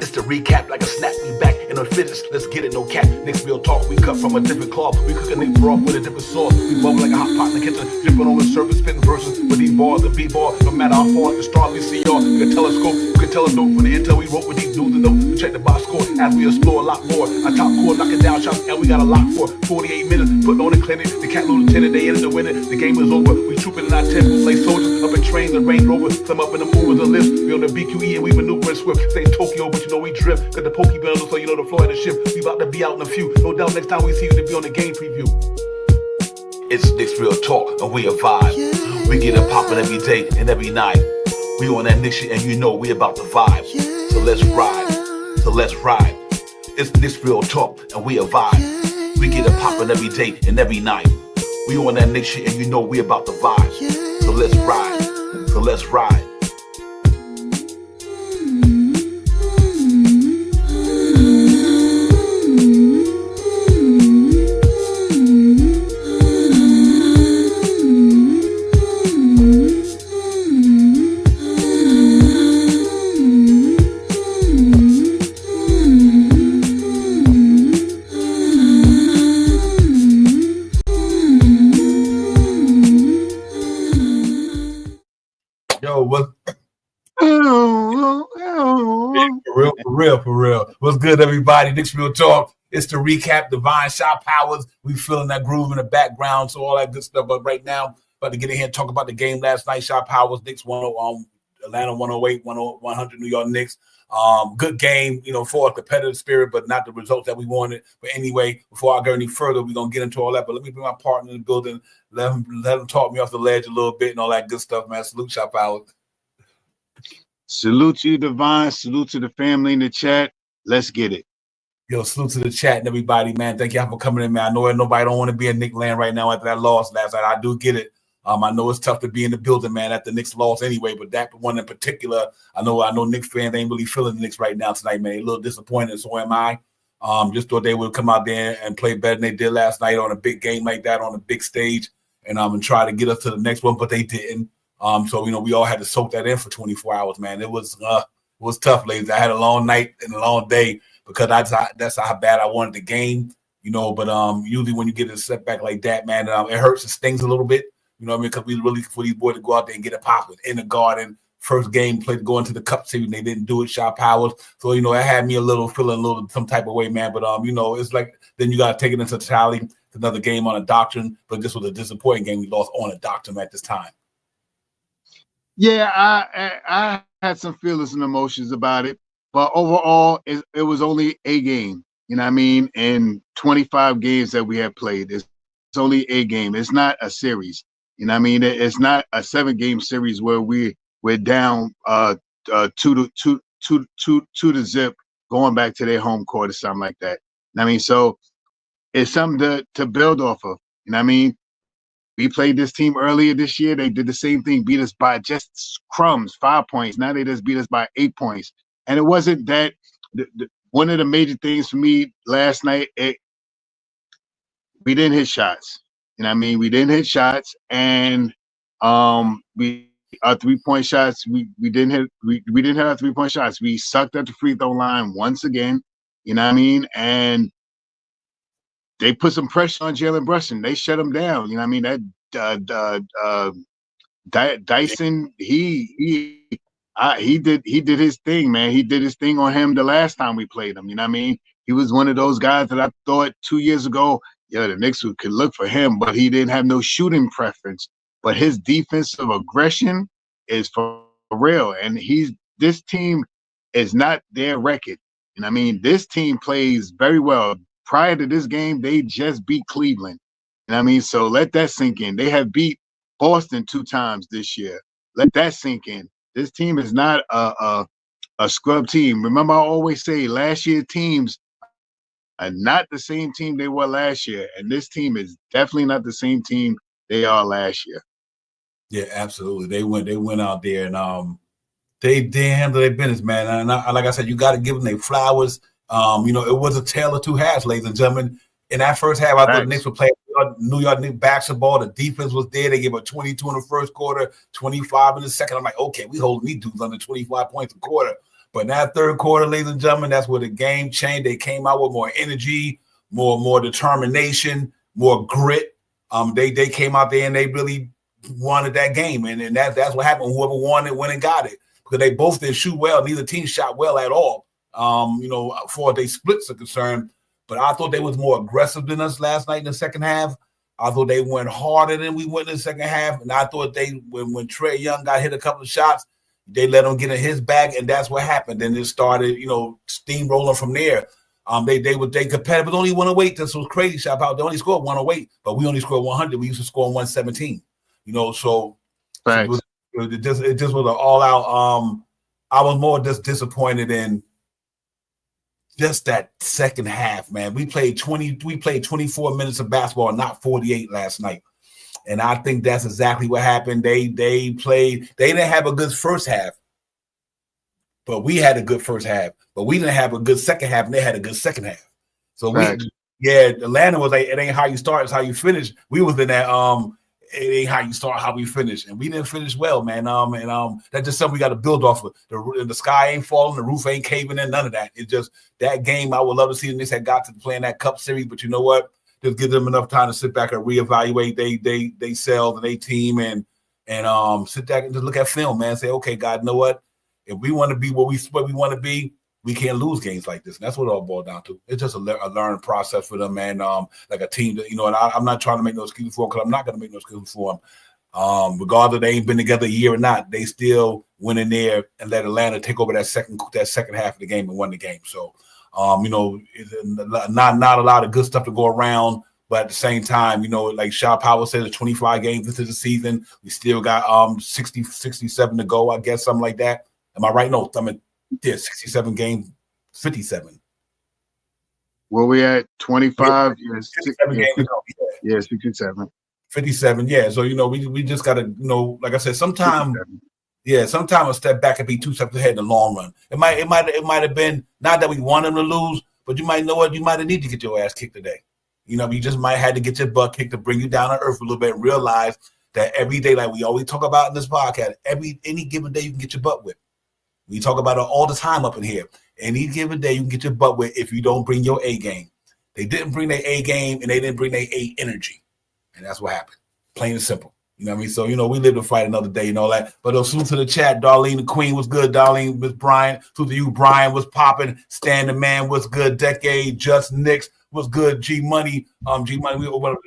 It's the recap like a snap me back in a fittest. Let's get it, no cap. Knicks real talk. We cut from a different cloth. We cook a Knicks broth with a different sauce. We bubble like a hot pot in the kitchen, dripping on the surface, spitting verses with these bars and B-ball. No matter how far the star we see y'all, we can telescope. We can tell us dope from the intel we wrote with these news and notes. We check the box score as we explore a lot more. Our top core knocking down shots and we got a lot for 48 minutes. Putting on the clinic. The cat lieutenant, they ended the winner. The game is over. We trooping in our tempo like soldiers up in trains and Range Rovers. Some up in the movers and lifts. We on the BQE and we maneuvering swift. Say Tokyo, but you know we drift. Got the pokey bell, so you know the floor of the ship. We about to be out in a few. No doubt next time we see you to be on the game preview. It's Knicks Real Talk and we a vibe. We get it poppin' every day and every night. We on that Knicks shit and you know we about to vibe. So let's ride. So let's ride. It's Knicks Real Talk and we a vibe. We get it poppin' every day and every night. We on that Knicks shit and you know we about to vibe. So let's ride. So let's ride. For real. What's good, everybody? Knicks Real Talk. It's the recap. Divine Shot Powers. We feeling that groove in the background, so all that good stuff. But right now, about to get in here and talk about the game last night. Shot Powers, Knicks Atlanta 108, 100 New York Knicks. Good game, for a competitive spirit, but not the results that we wanted. But anyway, before I go any further, we're gonna get into all that. But let me bring my partner in the building. Let him talk me off the ledge a little bit and all that good stuff, man. Salute, Shot Powers. Salute to you, Divine. Salute to the family in the chat. Let's get it. Yo, salute to the chat and everybody, man. Thank y'all for coming in, man. I know nobody don't want to be in Knicks land right now after that loss last night. I do get it. I know it's tough to be in the building, man, after Knicks loss anyway, but that one in particular, I know Knicks fans ain't really feeling the Knicks right now tonight, man. They're a little disappointed, so am I. Just thought they would come out there and play better than they did last night on a big game like that, on a big stage, and try to get us to the next one, but they didn't. So we all had to soak that in for 24 hours, man. It was tough, ladies. I had a long night and a long day because that's how bad I wanted the game, But usually when you get a setback like that, man, it hurts and stings a little bit, because we really for these boys to go out there and get a pop in the Garden. First game played to go into the Cup Series, and they didn't do it. Shot Powers, so it had me feeling a little some type of way, man. But it's like then you got to take it into totality. It's another game on a doctrine, but this was a disappointing game. We lost on a doctrine at this time. Yeah, I had some feelings and emotions about it, but overall, it was only a game. You know what I mean? In 25 games that we have played, it's only a game. It's not a series. You know what I mean? It's not a 7-game series where we're down 2 to zip going back to their home court or something like that. You know what I mean? So it's something to build off of. You know what I mean? We played this team earlier this year. They did the same thing, beat us by just crumbs, 5 points. Now they just beat us by 8 points. And it wasn't that one of the major things for me last night, we didn't hit shots. You know what I mean? We didn't hit shots, and our 3-point shots, we didn't hit our 3-point shots. We sucked at the free throw line once again. You know what I mean? And they put some pressure on Jalen Brunson. They shut him down. You know what I mean? That Dyson, he did his thing, man. He did his thing on him the last time we played him. You know what I mean? He was one of those guys that I thought 2 years ago, the Knicks could look for him, but he didn't have no shooting preference. But his defensive aggression is for real. And this team is not their record. You know what I mean? This team plays very well. Prior to this game, they just beat Cleveland. You know what I mean? So let that sink in. They have beat Boston 2 times this year. Let that sink in. This team is not a scrub team. Remember, I always say last year's teams are not the same team they were last year. And this team is definitely not the same team they are last year. Yeah, absolutely. They went out there and they handled their business, man. And like I said, you got to give them their flowers. It was a tale of two halves, ladies and gentlemen. In that first half, I thought the Knicks were playing New York Knicks basketball. The defense was there. They gave up 22 in the first quarter, 25 in the second. I'm like, okay, we holding these dudes under 25 points a quarter. But in that third quarter, ladies and gentlemen, that's where the game changed. They came out with more energy, more determination, more grit. They came out there and they really wanted that game, and that's what happened. Whoever won it went and got it, because they both didn't shoot well. Neither team shot well at all. For they splits are concerned. But I thought they was more aggressive than us last night in the second half. I thought they went harder than we went in the second half. And I thought when Trae Young got hit a couple of shots, they let him get in his bag, and that's what happened. Then it started, steamrolling from there. They competitive, only 108. This was crazy. Shot out. They only scored 108, but we only scored 100. We used to score 117. So right. it just was an all out. I was more just disappointed in just that second half, man. We played 24 minutes of basketball, not 48 last night. And I think that's exactly what happened. They didn't have a good first half, but we had a good first half. But we didn't have a good second half, and they had a good second half. So Atlanta was like, it ain't how you start, it's how you finish. We was in that it ain't how you start, how we finish, and we didn't finish well, man. That's just something we got to build off of. The sky ain't falling, the roof ain't caving in, none of that. It's just that game. I would love to see the Knicks had got to play in that Cup series, but you know what? Just give them enough time to sit back and reevaluate they selves and they team and sit back and just look at film, man. Say, okay, God, you know what? If we want to be what we want to be, we can't lose games like this. And that's what it all boiled down to. It's just a learning process for them, man. Like a team that, and I'm not trying to make no excuses for them, because I'm not going to make no excuses for them. Regardless, they ain't been together a year or not, they still went in there and let Atlanta take over that second half of the game and won the game. So, not a lot of good stuff to go around. But at the same time, like Shaw Powell said, it's 25 games into the season. We still got 67 to go, I guess, something like that. Am I right? No, 67 games, 57. Where we at? 25? Yeah, 67 games to go. Yeah, 67. 57, yeah. So, we just got to, like I said, sometimes a step back and be 2 steps ahead in the long run. It might have been, not that we want them to lose, but you might know what, you might have need to get your ass kicked today. You just might have to get your butt kicked to bring you down to earth a little bit and realize that every day, like we always talk about in this podcast, any given day you can get your butt whipped. We talk about it all the time up in here. Any given day you can get your butt whipped if you don't bring your A game. They didn't bring their A game, and they didn't bring their A energy. And that's what happened. Plain and simple. You know what I mean? So, we live to fight another day and all that. But salute to the chat. Darlene the Queen was good. Darlene, Miss Brian. Salute to you. Brian was popping. Stan the Man was good. Decade. Just Knicks was good. G Money. G Money, we open up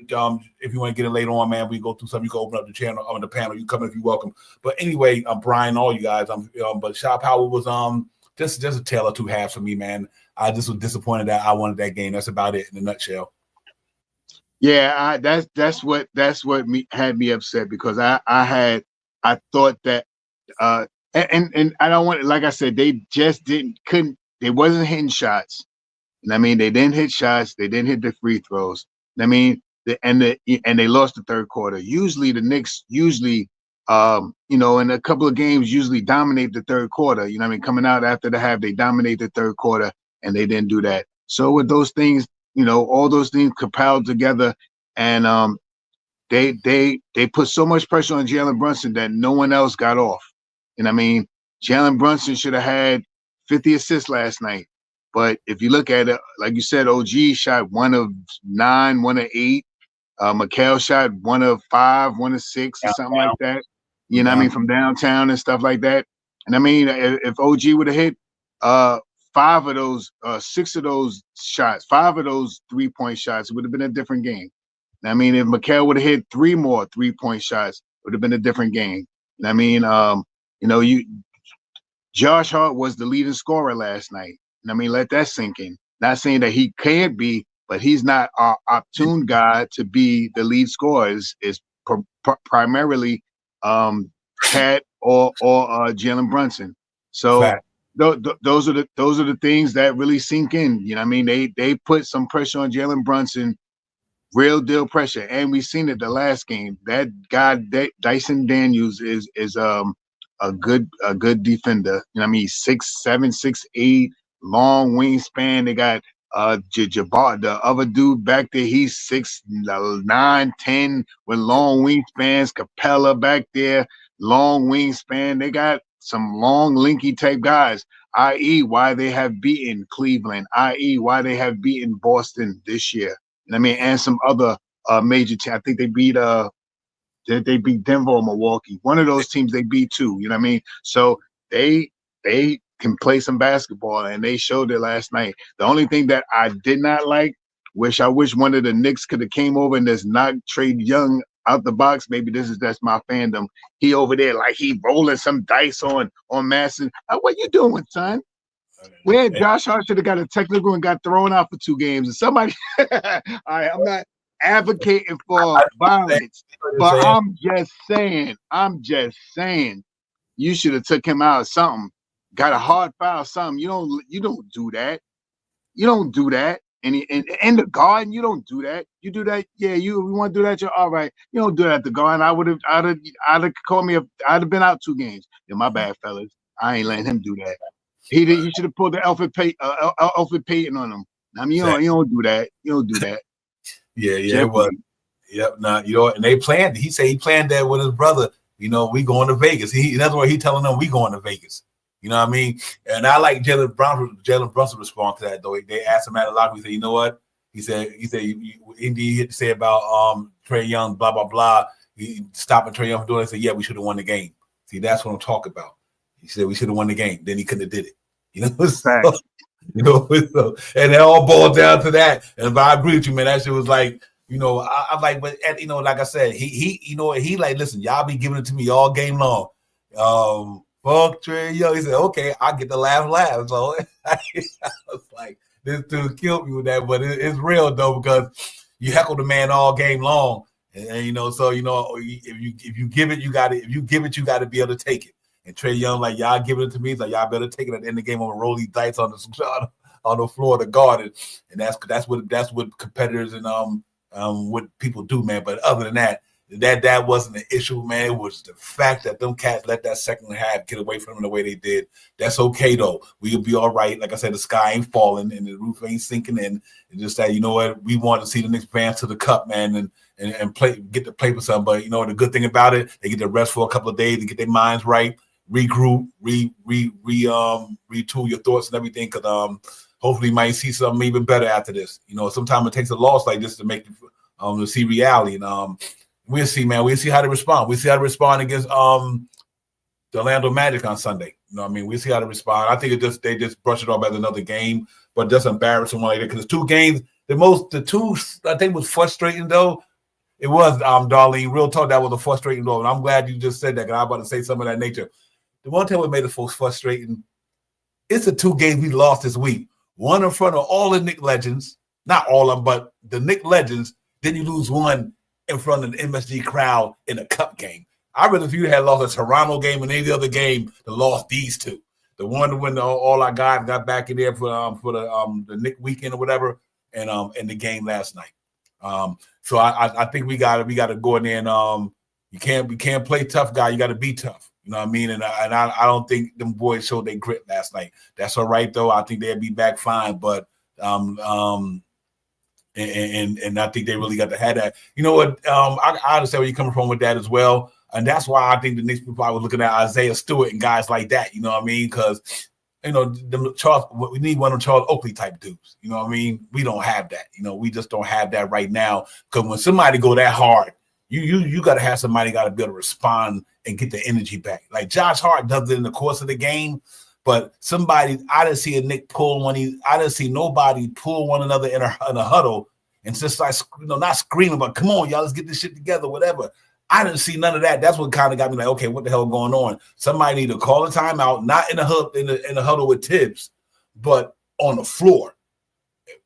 if you want to get it later on, man, we go through something. You can open up the channel on the panel. You come if you're welcome. But anyway, Brian, all you guys. But Shaw Powell was just a tale of two halves for me, man. I just was disappointed that I wanted that game. That's about it in a nutshell. Yeah, that's what had me upset, because I thought that and I don't want, like I said, they just they wasn't hitting shots. I mean, they didn't hit shots, they didn't hit the free throws. I mean, and they lost the third quarter. Usually the Knicks in a couple of games usually dominate the third quarter. Coming out after the half, they dominate the third quarter, and they didn't do that. So with those things, all those things compiled together, and they put so much pressure on Jalen Brunson that no one else got off. Jalen Brunson should have had 50 assists last night. But if you look at it, like you said, OG shot 1 of 9, 1 of 8. Mikal shot 1 of 5, 1 of 6, or something like that. From downtown and stuff like that. And if OG would have hit 5 of those, 6 of those shots, 5 of those 3-point shots, it would have been a different game. If Mikal would have hit 3 more 3-point shots, it would have been a different game. Josh Hart was the leading scorer last night. Let that sink in. Not saying that he can't be, but he's not our opportune guy to be the lead scorer. Is primarily Cat or Jalen Brunson. So those are the things that really sink in. They put some pressure on Jalen Brunson, real deal pressure, and we seen it the last game. That guy Dyson Daniels is a good defender. 6'7", 6'8", long wingspan. They got Jabbar, the other dude back there. He's 6'9", 10 with long wingspans. Capella back there, long wingspan. They got some long linky type guys. i.e., why they have beaten Cleveland, i.e., why they have beaten Boston this year. And I mean, and some other major teams. I think they beat Denver or Milwaukee. One of those teams they beat too. You know what I mean? So they can play some basketball, and they showed it last night. The only thing that I did not like, I wish one of the Knicks could have came over and just knocked Trae Young out the box. Maybe that's my fandom. He over there like he rolling some dice on Madison. What you doing, son? Where Josh Hart should have got a technical and got thrown out for 2 games. And somebody, all right, I'm not advocating for violence, but I'm just saying, you should have took him out of something. Got a hard foul, something. You don't do that. You don't do that. And in the garden, you don't do that. You do that, yeah. You want to do that? You're all right. You don't do that at the garden. I'd have called me. I'd have been out 2 games. Yeah, my bad, fellas. I ain't letting him do that. He should have pulled the Alfred Payton on him. I mean, you don't do that. You don't do that. Yeah, it was. Yep. Nah, and they planned. He said he planned that with his brother. We going to Vegas. In other words, he telling them we going to Vegas. You know what I mean? And I like Jalen Brunson respond to that though. They asked him at a locker. He said, you know what? He said, indeed, he had to say about Trae Young, blah blah blah. He stopping Trae Young from doing it. He said, yeah, we should have won the game. See, that's what I'm talking about. He said we should have won the game. Then he couldn't have did it. So, and it all boiled down to that. And I agree with you, man. That shit was like, I'm like, but like I said, he like, listen, y'all be giving it to me all game long. Fuck Trae Young. He said, okay, I get the laugh. So I was like, this dude killed me with that, but it's real though, because you heckle the man all game long, and so if you give it, you got it. If you give it, you got to be able to take it. And Trae Young, like, y'all giving it to me, it's like y'all better take it at the end of the game. I'm gonna roll these dice on the floor of the garden, and that's what competitors and what people do, man. But other than that wasn't an issue, man. It was the fact that them cats let that second half get away from them the way they did. That's okay though. We'll be all right. Like I said, the sky ain't falling and the roof ain't sinking in. It's just that, you know what, we want to see the Knicks advance to the cup, man, and get to play for something. But the good thing about it, they get to rest for a couple of days to get their minds right, regroup, retool your thoughts and everything. Because hopefully you might see something even better after this. Sometimes it takes a loss like this to make you to see reality. And we'll see, man. We'll see how they respond. We'll see how they respond against the Orlando Magic on Sunday. We'll see how they respond. I think they just brush it off as another game, but just embarrassing one like that, because 2 games. The two I think was frustrating though. It was, Darlene, real talk, that was a frustrating though. And I'm glad you just said that, because I was about to say something of that nature. The one thing what made it most frustrating, it's the 2 games we lost this week. One in front of all the Knick legends, not all of them, but the Knick legends. Then you lose one in front of the MSG crowd in a cup game. I rather if you had lost a Toronto game and any other game to lost these 2. The one when all our guys got back in there for the Knick weekend or whatever, and the game last night. So I think we got to go in there and you can't play tough guy. You got to be tough. You know what I mean? And I don't think them boys showed their grit last night. That's all right though. I think they'll be back fine, but and I think they really got to have that. You know what? I understand where you're coming from with that as well, and that's why I think the Knicks people are looking at Isaiah Stewart and guys like that. You know what I mean? Because we need one of Charles Oakley type dudes. You know what I mean? We don't have that. We just don't have that right now. Because when somebody go that hard, you got to have somebody got to be able to respond and get the energy back. Like Josh Hart does it in the course of the game. But I didn't see a Knick pull one. I didn't see nobody pull one another in a huddle and just like, not screaming, but come on, y'all, let's get this shit together, whatever. I didn't see none of that. That's what kind of got me like, okay, what the hell going on? Somebody need to call a timeout, not in the huddle with Tibbs, but on the floor,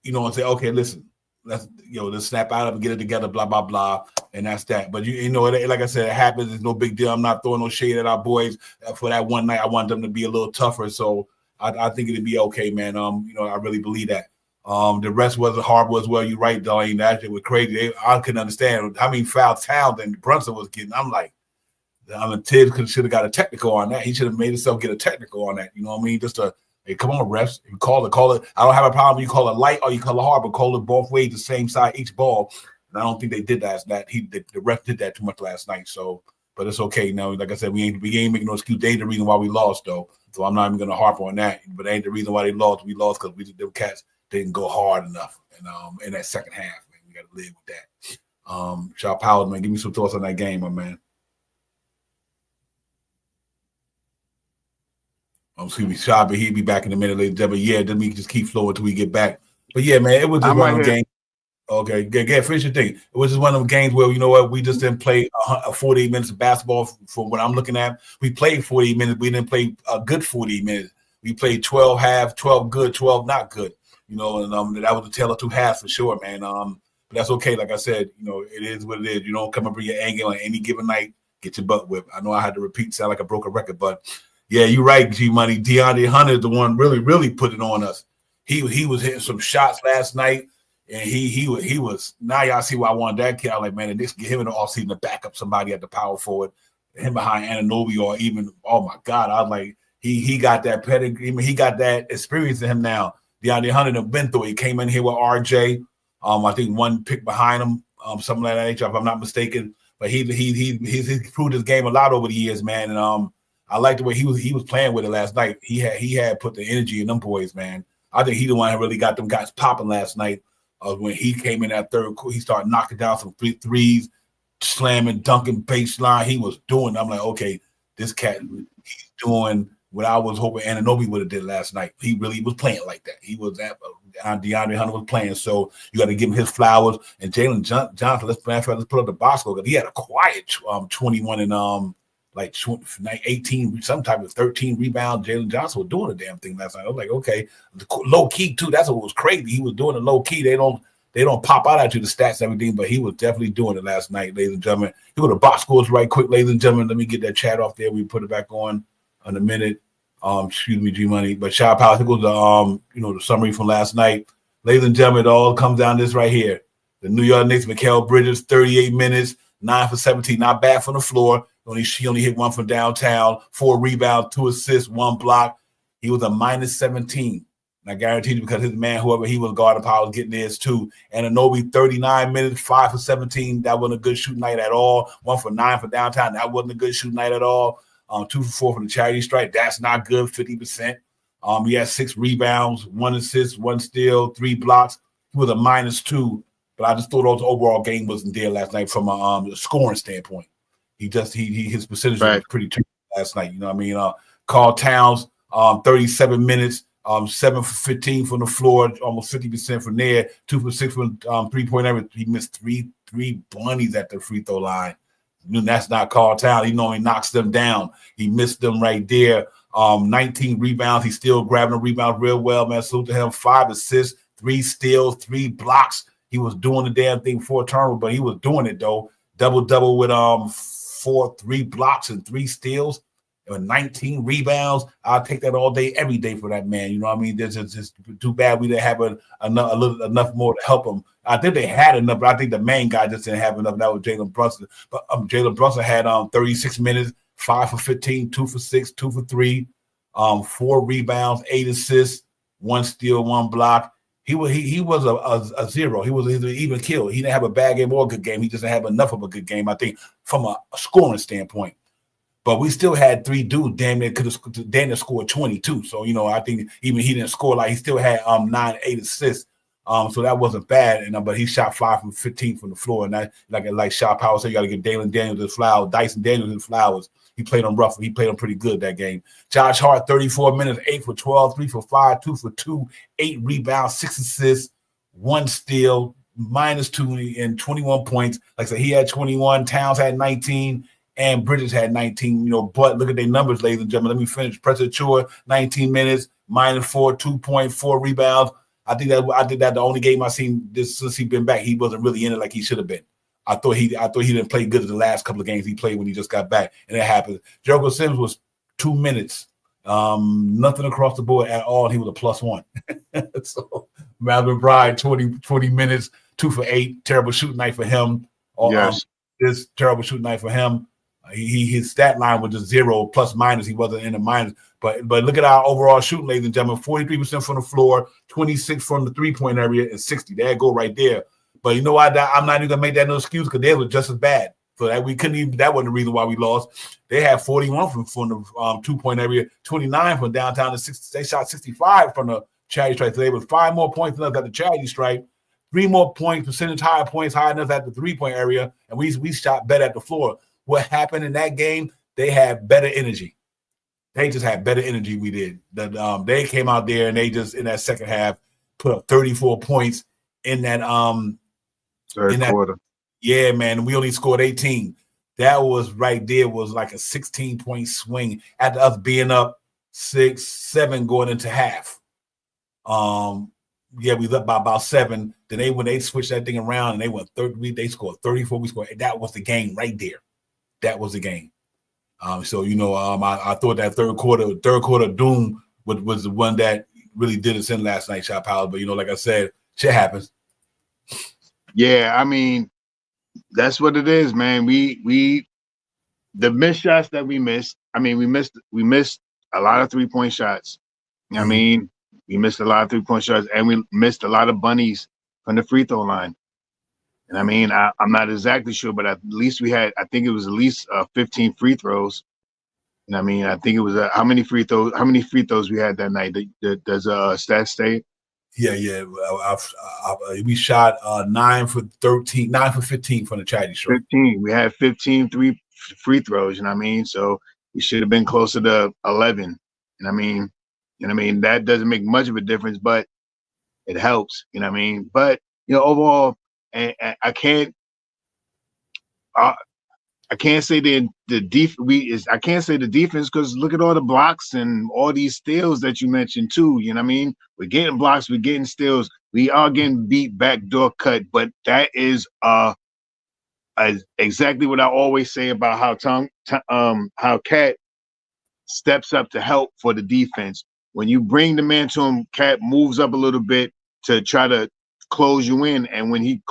and say, okay, listen, let's snap out of it and get it together, blah, blah, blah. And that's that. But like I said, it happens. It's no big deal. I'm not throwing no shade at our boys for that one night. I want them to be a little tougher. So I think it'd be okay, man. I really believe that. The rest wasn't horrible as well. You're right, Darlene. That shit was crazy. I couldn't understand how many foul talent Brunson was getting. I'm like, Tibbs should have got a technical on that. He should have made himself get a technical on that. You know what I mean? Just hey, come on, refs. You call it. I don't have a problem. You call it light or you call it hard, but call it both ways, the same side each ball. And I don't think they did that. The ref did that too much last night. So, but it's okay now. Like I said, we ain't making no excuse. They the reason why we lost though. So I'm not even going to harp on that. But ain't the reason why they lost. We lost because them cats didn't go hard enough. And in that second half, man, we got to live with that. Shaw Powell, man, give me some thoughts on that game, my man. Excuse me, Shaw, but he'll be back in a minute, ladies and gentlemen. Yeah, then we can just keep flowing until we get back. But yeah, man, it was just one of them games. Okay, get finish your thing. It was just one of them games where, you know what, we just didn't play 48 minutes of basketball from what I'm looking at. We played 48 minutes. We didn't play a good 48 minutes. We played 12 half, 12 good, 12 not good. You know, and that was the tale of two halves for sure, man. But that's okay. Like I said, you know, it is what it is. You don't come and bring your A game on any given night, get your butt whipped. I know I had to repeat, sound like a broken record, but yeah, you're right, G Money. DeAndre Hunter is the one really put it on us. He was hitting some shots last night. And he was now y'all see why I wanted that kid. I was like, man, this get him in the offseason to back up somebody at the power forward, him behind Anunoby, or even, oh my God, I was like, he got that pedigree. I mean, he got that experience in him now. DeAndre Hunter have been through it. He came in here with RJ. I think one pick behind him, something like that, if I'm not mistaken. But he's proved his game a lot over the years, man. And I like the way he was playing with it last night. He had put the energy in them boys, man. I think he the one that really got them guys popping last night. When he came in that third quarter, he started knocking down some threes, slamming, dunking baseline. He was doing. I'm like, okay, this cat, he's doing what I was hoping Anunoby would have did last night. He really was playing like that. He was at DeAndre Hunter was playing, so you got to give him his flowers. And Jalen Johnson, let's put up the box score because he had a quiet 21 and like 18, some type of 13 rebound. Jalen Johnson was doing a damn thing last night. I was like, okay, low key too. That's what was crazy. He was doing it low key. They don't pop out at you the stats and everything, but he was definitely doing it last night, ladies and gentlemen. He go to box scores right quick, ladies and gentlemen. Let me get that chat off there. We put it back on in a minute. Excuse me, G Money. But Shaw Powell, here goes the the summary from last night. Ladies and gentlemen, it all comes down this right here. The New York Knicks, Mikal Bridges, 38 minutes, 9 for 17, not bad from the floor. She only hit one from downtown, 4 rebounds, 2 assists, 1 block. He was a minus 17. And I guarantee you, because his man, whoever he was guarding, Powell was getting theirs too. And Anunoby, 39 minutes, 5 for 17. That wasn't a good shooting night at all. 1 for 9 for downtown. That wasn't a good shooting night at all. 2 for 4 from the charity strike. That's not good, 50%. He had 6 rebounds, 1 assist, 1 steal, 3 blocks. He was a minus 2. But I just thought his overall game wasn't there last night from a scoring standpoint. His percentage was pretty terrible last night. You know what I mean? Carl Towns, 37 minutes, 7 for 15 from the floor, almost 50% from there, 2 for 6 from 3-point area. He missed three bunnies at the free throw line. That's not Carl Towns. He normally knocks them down. He missed them right there. 19 rebounds. He's still grabbing the rebound real well, man. Salute to him. 5 assists, 3 steals, 3 blocks. He was doing the damn thing for a turnover, but he was doing it though. Double with 3 blocks and 3 steals and 19 rebounds. I'll take that all day, every day for that man. You know what I mean? It's just too bad we didn't have enough more to help him. I think they had enough, but I think the main guy just didn't have enough. That was Jalen Brunson. But Jalen Brunson had 36 minutes, 5 for 15, 2 for 6, 2 for 3, 4 rebounds, 8 assists, 1 steal, 1 block. He was a zero. He was either even kill. He didn't have a bad game or a good game. He just didn't have enough of a good game, I think, from a scoring standpoint. But we still had 3 dudes damn near scored 22. So, I think even he didn't score, like he still had 9, 8 assists. So that wasn't bad. But he shot 5 from 15 from the floor. And that, like Shaw Powell said, you got to give Dyson Daniels his flowers, Dyson Daniels his flowers. He played them rough. He played them pretty good that game. Josh Hart, 34 minutes, 8 for 12, 3 for 5, 2 for 2, 8 rebounds, 6 assists, 1 steal, -2 and 21 points. Like I said, he had 21. Towns had 19. And Bridges had 19. But look at their numbers, ladies and gentlemen. Let me finish. Preston Chua, 19 minutes, -4, 2.4 rebounds. I think that the only game I've seen this since he's been back, he wasn't really in it like he should have been. I thought he didn't play good in the last couple of games he played when he just got back, and it happened. Jericho Sims was 2 minutes, nothing across the board at all. He was a +1. So Malvin Bride, 20 minutes, 2 for 8. Terrible shooting night for him. Yes, this terrible shooting night for him. His stat line was just 0 +-. He wasn't in the minus. But look at our overall shooting, ladies and gentlemen. 43% from the floor, 26 from the 3-point area, and 60. There go right there. But you know what? I'm not even gonna make that no excuse because they were just as bad. So that we couldn't even. That wasn't the reason why we lost. They had 41 from the 2-point area, 29 from downtown, and they shot 65 from the charity stripe. So they were 5 more points than us at the charity stripe, 3 more points, percentage higher points higher than us at the 3-point area, and we shot better at the floor. What happened in that game? They had better energy. They just had better energy. We did. They came out there and they just in that second half put up 34 points in that third quarter. Yeah, man. We only scored 18. That was right there was like a 16-point swing after us being up 6-7 going into half. Yeah, we was up by about 7. Then when they switched that thing around and they went 30, they scored 34. We scored. That was the game right there. That was the game. So I thought that third quarter doom was the one that really did us in last night, Shot Powell. But like I said, shit happens. Yeah, I mean, that's what it is, man. We the missed shots that we missed. I mean, we missed a lot of 3-point shots. I mean, we missed a lot of 3-point shots, and we missed a lot of bunnies from the free throw line. And I mean, I'm not exactly sure, but at least I think it was at least 15 free throws. And I mean, I think it was how many free throws we had that night? Does stats state? Yeah. We shot 9 for 13, 9 for 15 from the charity stripe. 15. We had 15 free throws. You know what I mean? So we should have been closer to 11. And I mean, that doesn't make much of a difference, but it helps. You know what I mean? But overall, I can't say the defense because look at all the blocks and all these steals that you mentioned too. You know what I mean? We're getting blocks, we're getting steals, we are getting beat backdoor cut, but that is exactly what I always say about how Cat steps up to help for the defense. When you bring the man to him, Cat moves up a little bit to try to close you in, and when you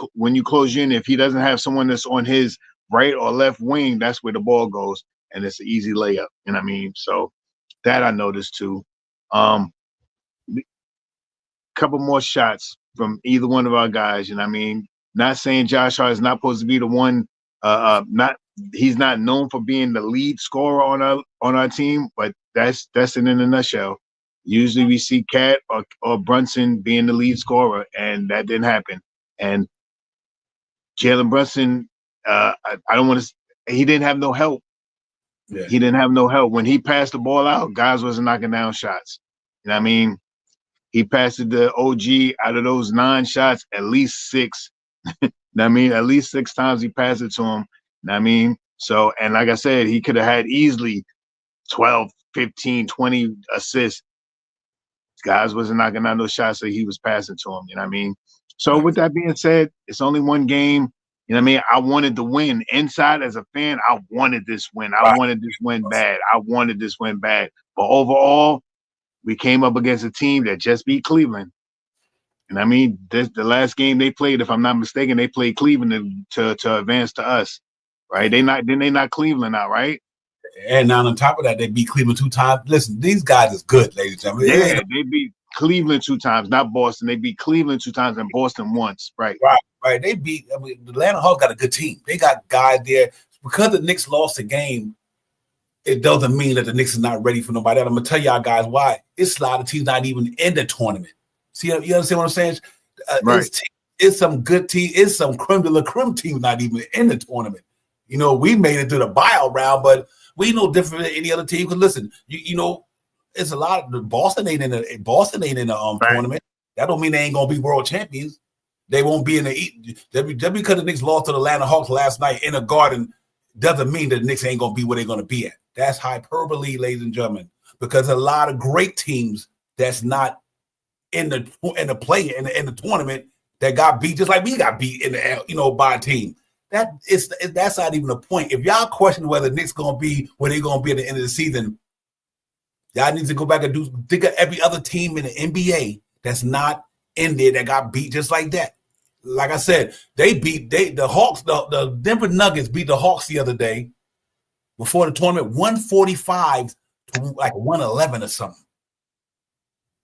close you in, if he doesn't have someone that's on his right or left wing, that's where the ball goes, and it's an easy layup. You know what I mean? So that I noticed too. Couple more shots from either one of our guys. You know what I mean? Not saying Josh Hart is not supposed to be the one. He's not known for being the lead scorer on our team, but that's it in a nutshell. Usually we see Cat or Brunson being the lead scorer, and that didn't happen. And Jalen Brunson, he didn't have no help. Yeah. He didn't have no help. When he passed the ball out, guys wasn't knocking down shots. You know what I mean? He passed it to OG. Out of those 9 shots, at least 6. You know what I mean? At least 6 times he passed it to him. You know what I mean? So, and like I said, he could have had easily 12, 15, 20 assists. Guys wasn't knocking down those shots that he was passing to him. You know what I mean? So with that being said, it's only one game. You know what I mean? I wanted to win. Inside as a fan, I wanted this win. I wanted this win bad. But overall, we came up against a team that just beat Cleveland. And I mean, the last game they played, if I'm not mistaken, they played Cleveland to advance to us. Right? They not Cleveland now, right? And now on top of that, they beat Cleveland 2 times. Listen, these guys is good, ladies and gentlemen. Yeah, they beat Cleveland 2 times, not Boston. They beat Cleveland 2 times and Boston once. Right. They beat. I mean, the Atlanta Hawks got a good team. They got guys there. Because the Knicks lost the game, it doesn't mean that the Knicks is not ready for nobody else. I'm gonna tell y'all guys why. It's a lot of teams not even in the tournament. See, you understand what I'm saying? Right. It's some good team. It's some creme de la creme teams not even in the tournament. We made it through the buyout round, but we no different than any other team. Because listen, it's a lot of Boston ain't in the tournament. That don't mean they ain't gonna be world champions. They won't be in the just because the Knicks lost to the Atlanta Hawks last night in a Garden doesn't mean that the Knicks ain't gonna be where they're gonna be at. That's hyperbole, ladies and gentlemen, because a lot of great teams that's not in the tournament that got beat just like we got beat in the by a team. That's not even the point. If y'all question whether the Knicks gonna be where they're gonna be at the end of the season, y'all need to go back and think of every other team in the NBA that's not in there that got beat just like that. Like I said, the Hawks, the Denver Nuggets beat the Hawks the other day before the tournament, 145 to like 111 or something.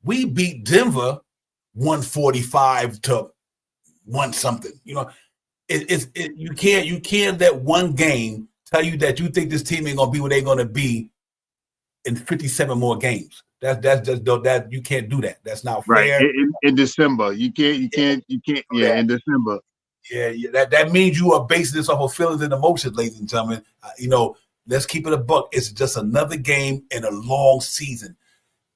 We beat Denver 145 to 1 something. You can't let one game tell you that you think this team ain't gonna be where they're gonna be in 57 more games. That's just that you can't do that. That's not Right. fair. In December. You can't yeah, in December. Yeah, that means you are basing this off of feelings and emotions, ladies and gentlemen. Let's keep it a buck. It's just another game in a long season.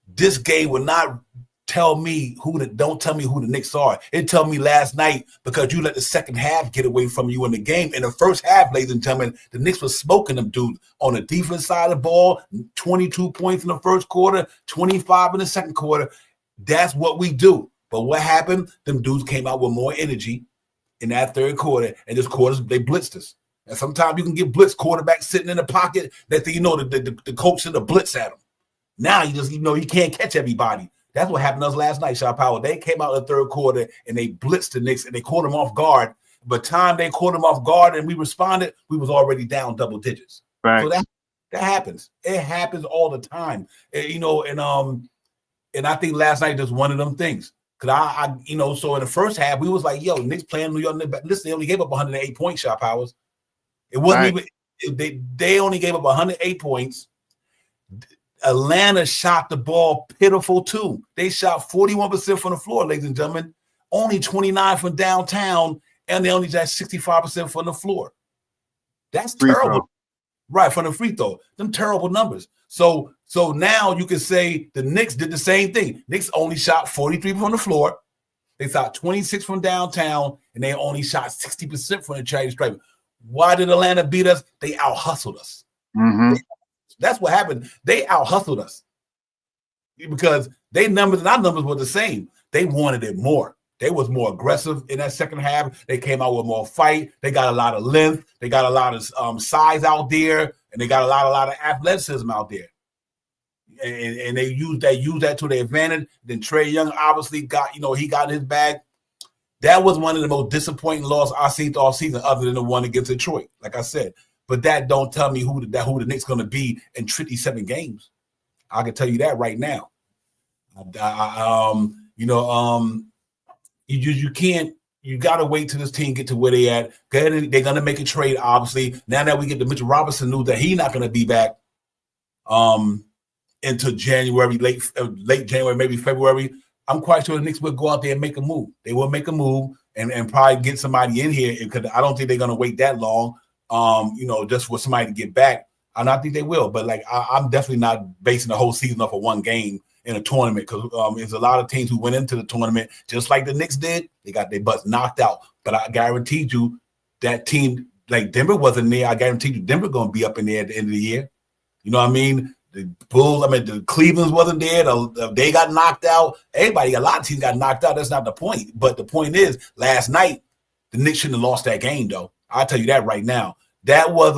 This game will not tell me don't tell me who the Knicks are. It tell me last night because you let the second half get away from you in the game. In the first half, ladies and gentlemen, the Knicks was smoking them dudes on the defense side of the ball. 22 points in the first quarter, 25 in the second quarter. That's what we do. But what happened? Them dudes came out with more energy in that third quarter, and this quarter they blitzed us. And sometimes you can get blitzed, quarterback sitting in the pocket that the coach should have blitz at him. Now he can't catch everybody. That's what happened to us last night, Shaw Power. They came out in the third quarter and they blitzed the Knicks and they caught them off guard. By the time they caught them off guard and we responded, we was already down double digits. Right. So that happens. It happens all the time. And I think last night was one of them things. Cause so in the first half we was like, yo, Knicks playing New York. Listen, they only gave up 108 points, Shaw Powers. It wasn't even they only gave up 108 points. Atlanta shot the ball pitiful too. They shot 41% from the floor, ladies and gentlemen, only 29 from downtown, and they only shot 65% from the floor. That's terrible. Right, from the free throw. Them terrible numbers. So now you can say the Knicks did the same thing. Knicks only shot 43 from the floor. They shot 26 from downtown, and they only shot 60% from the charity stripe. Why did Atlanta beat us? They out-hustled us. Mm-hmm. That's what happened. They out-hustled us because their numbers and our numbers were the same. They wanted it more. They was more aggressive in that second half. They came out with more fight. They got a lot of length. They got a lot of size out there, and they got a lot of athleticism out there. And they used that to their advantage. Then Trae Young obviously got he got in his bag. That was one of the most disappointing losses I've seen all season, other than the one against Detroit. Like I said. But that don't tell me who the Knicks going to be in 57 games. I can tell you that right now. You can't. You got to wait till this team get to where they at. They're going to make a trade, obviously. Now that we get the Mitchell Robinson news that he's not going to be back into January, late January, maybe February. I'm quite sure the Knicks will go out there and make a move. They will make a move and probably get somebody in here because I don't think they're going to wait that long. Just for somebody to get back. I don't think they will, but I'm definitely not basing the whole season off of one game in a tournament because there's a lot of teams who went into the tournament just like the Knicks did. They got their butts knocked out, but I guaranteed you that team like Denver wasn't there. I guaranteed you Denver going to be up in there at the end of the year. You know what I mean? The Bulls, the Cleveland's wasn't there. They got knocked out. A lot of teams got knocked out. That's not the point. But the point is, last night the Knicks shouldn't have lost that game, though. I'll tell you that right now. That was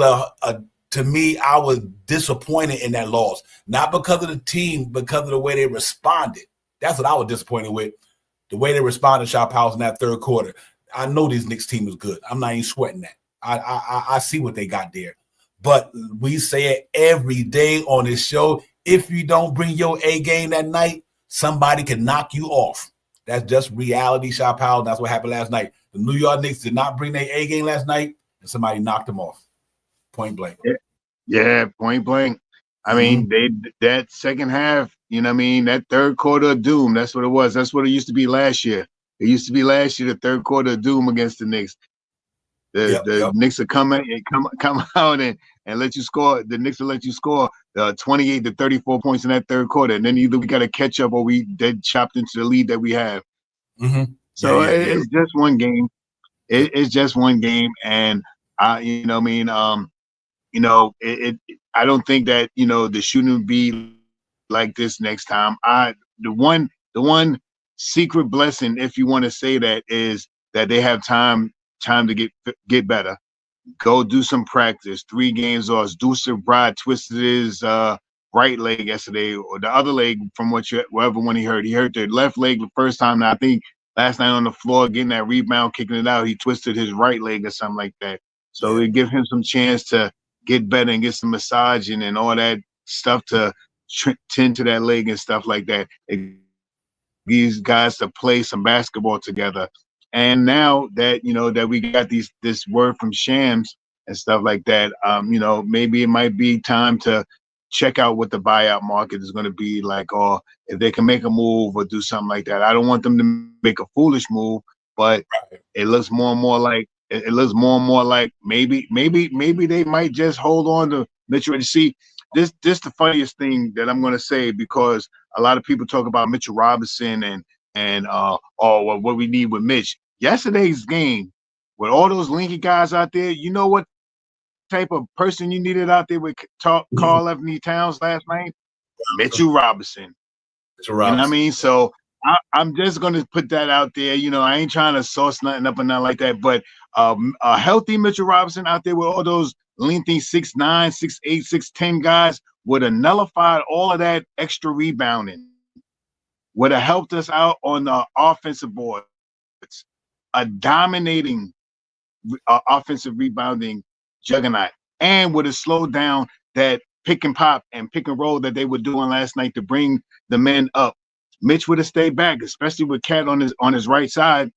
to me, I was disappointed in that loss. Not because of the team, because of the way they responded. That's what I was disappointed with. The way they responded, Shop House, in that third quarter. I know this Knicks team is good. I'm not even sweating that. I see what they got there. But we say it every day on this show. If you don't bring your A game that night, somebody can knock you off. That's just reality, Shop House. That's what happened last night. The New York Knicks did not bring their A game last night. Somebody knocked them off, point blank. Yeah, point blank. I mean, that second half, that third quarter of doom. That's what it was. That's what it used to be last year. It used to be last year, the third quarter of doom against the Knicks. The Knicks will come out and let you score. The Knicks will let you score 28 to 34 points in that third quarter, and then either we got to catch up or we dead chopped into the lead that we have. Mm-hmm. So it's just one game. It's just one game, and I don't think that the shooting would be like this next time. The one secret blessing, if you want to say that, is that they have time to get better. Go do some practice. 3 games off. Deucer Bride twisted his right leg yesterday, or the other leg from whatever one he hurt. He hurt the left leg the first time. Now I think last night on the floor, getting that rebound, kicking it out, he twisted his right leg or something like that. So it give him some chance to get better and get some massaging and all that stuff to tend to that leg and stuff like that. These guys to play some basketball together. And now that that we got this word from Shams and stuff like that, maybe it might be time to check out what the buyout market is going to be like, or if they can make a move or do something like that. I don't want them to make a foolish move, but it looks more and more like maybe they might just hold on to Mitchell. See, this the funniest thing that I'm going to say, because a lot of people talk about Mitchell Robinson and what we need with Mitch. Yesterday's game with all those Lincoln guys out there, you know what type of person you needed out there with Karl Anthony Towns last night? Mitchell Robinson. You know what I mean? So I'm just going to put that out there. I ain't trying to sauce nothing up or nothing like that, but a healthy Mitchell Robinson out there with all those lengthy 6'9", 6'8", 6'10" guys would have nullified all of that extra rebounding, would have helped us out on the offensive board. It's a dominating offensive rebounding juggernaut, and would have slowed down that pick and pop and pick and roll that they were doing last night to bring the men up. Mitch would have stayed back, especially with Cat on his right side.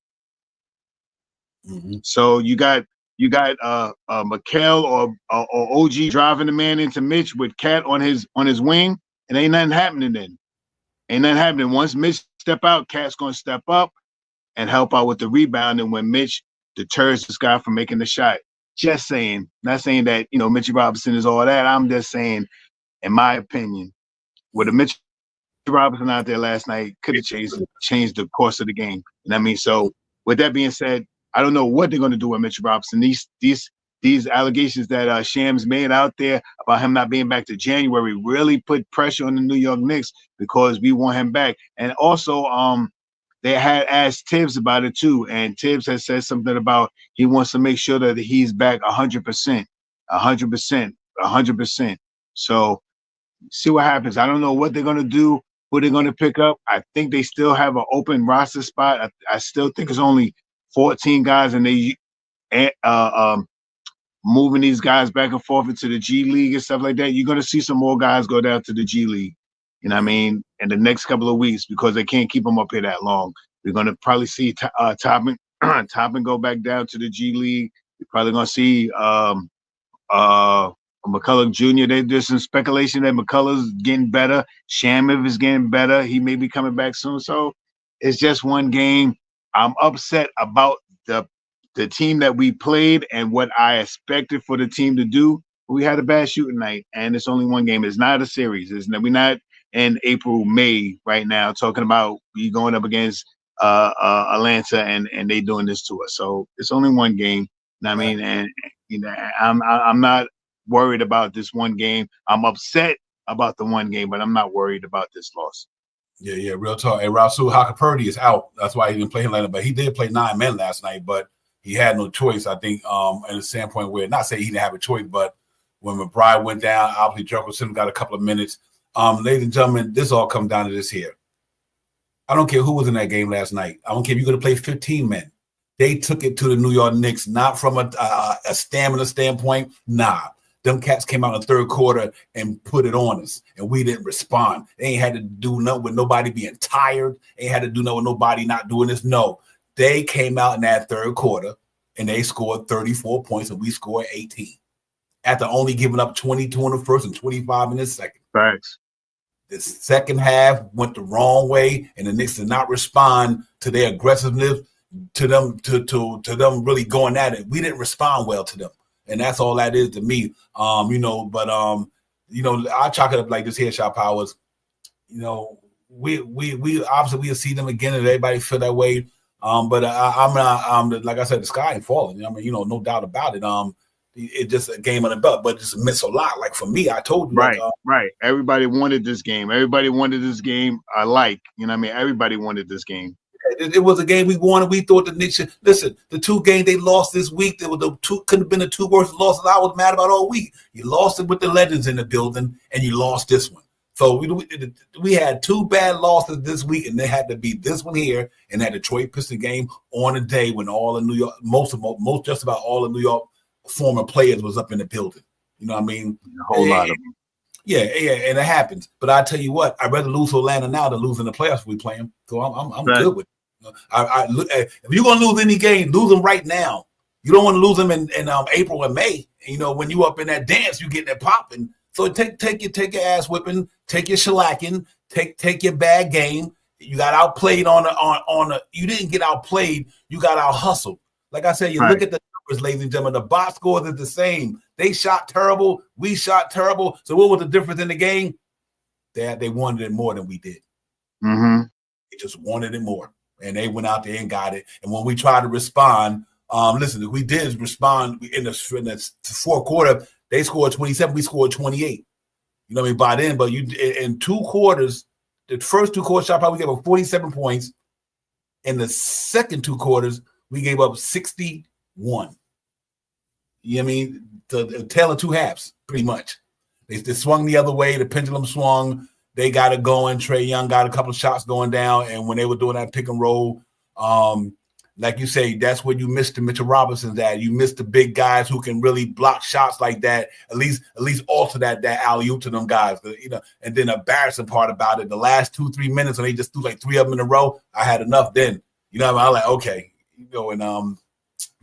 So you got Mikal or OG driving the man into Mitch with Cat on his wing, and ain't nothing happening then. Ain't nothing happening. Once Mitch step out, Cat's gonna step up and help out with the rebound. And when Mitch deters this guy from making the shot. Just saying, not saying that Mitchell Robinson is all that. I'm just saying, in my opinion, with a Mitchell Robinson out there last night, could have changed the course of the game. You know what I mean? So with that being said, I don't know what they're going to do with Mitchell Robinson. These allegations that Shams made out there about him not being back to January really put pressure on the New York Knicks, because we want him back. And also, they had asked Tibbs about it too, and Tibbs has said something about he wants to make sure that he's back 100%, 100%. So see what happens. I don't know what they're gonna do, who they're gonna pick up. I think they still have an open roster spot. I still think it's only 14 guys, and they moving these guys back and forth into the G League and stuff like that. You're gonna see some more guys go down to the G League. You know what I mean? In the next couple of weeks, because they can't keep them up here that long. We're going to probably see Toppin go back down to the G League. We're probably going to see McCullough Jr. There's some speculation that McCullough's getting better. Shamif is getting better. He may be coming back soon. So it's just one game. I'm upset about the team that we played and what I expected for the team to do. We had a bad shooting night, and it's only one game. It's not a series. We're not in April, May right now talking about we going up against Atlanta and they doing this to us. So it's only one game. You know what I mean? And I'm not worried about this one game. I'm upset about the one game, but I'm not worried about this loss. Yeah, real talk. And Rasul Hakapurdy is out. That's why he didn't play Atlanta, but he did play 9 men last night, but he had no choice, I think, at a standpoint where, not saying he didn't have a choice, but when McBride went down, obviously Jefferson got a couple of minutes. Ladies and gentlemen, this all comes down to this here. I don't care who was in that game last night. I don't care if you're going to play 15 men. They took it to the New York Knicks, not from a stamina standpoint. Nah. Them cats came out in the third quarter and put it on us, and we didn't respond. They ain't had to do nothing with nobody being tired. They ain't had to do nothing with nobody not doing this. No. They came out in that third quarter, and they scored 34 points, and we scored 18. After only giving up 22 in the first and 25 in the second. Thanks. The second half went the wrong way, and the Knicks did not respond to their aggressiveness, to them really going at it. We didn't respond well to them, and that's all that is to me. I chalk it up like this here, Shot Powers. We obviously we'll see them again, and everybody feel that way. But I'm not. Like I said, the sky ain't falling. I mean, no doubt about it. It's just a game on the belt, but it's meant a lot. Like for me, I told you. Right. Everybody wanted this game. Everybody wanted this game alike. You know what I mean? Everybody wanted this game. It was a game we wanted. We thought the Knicks should listen. The 2 games they lost this week, couldn't have been the 2 worst losses I was mad about all week. You lost it with the legends in the building, and you lost this one. So we had 2 bad losses this week, and they had to be this one here and that Detroit Pistons game on a day when all of New York, most just about all of New York former players was up in the building. You know what I mean? A whole lot of them. Yeah, and it happens. But I tell you what, I'd rather lose to Atlanta now than lose in the playoffs if we play them. So I'm good with it. If you're gonna lose any game, lose them right now. You don't want to lose them in April and May. You know, when you up in that dance, you get that popping. So take your ass whipping, take your shellacking, take your bad game. You got outplayed on a. You didn't get outplayed. You got out hustled. Like I said, you look at the numbers, ladies and gentlemen. The box scores is the same. They shot terrible. We shot terrible. So what was the difference in the game? They wanted it more than we did. Mm-hmm. They just wanted it more, and they went out there and got it. And when we tried to respond, listen, we did respond in the fourth quarter. They scored 27. We scored 28. You know what I mean? By then, but in 2 quarters, the first 2 quarters, we gave up 47 points. In the second 2 quarters, we gave up 61. You know what I mean? The tail of 2 halves, pretty much. They swung the other way. The pendulum swung. They got it going. Trae Young got a couple of shots going down. And when they were doing that pick and roll, like you say, that's where you missed the Mitchell Robinsons at. You missed the big guys who can really block shots like that. At least alter that alley-oop to them guys. You know, and then the embarrassing part about it, the last 2-3 minutes when they just threw like 3 of them in a row, I had enough then. You know what I mean? I'm like, okay, you know, and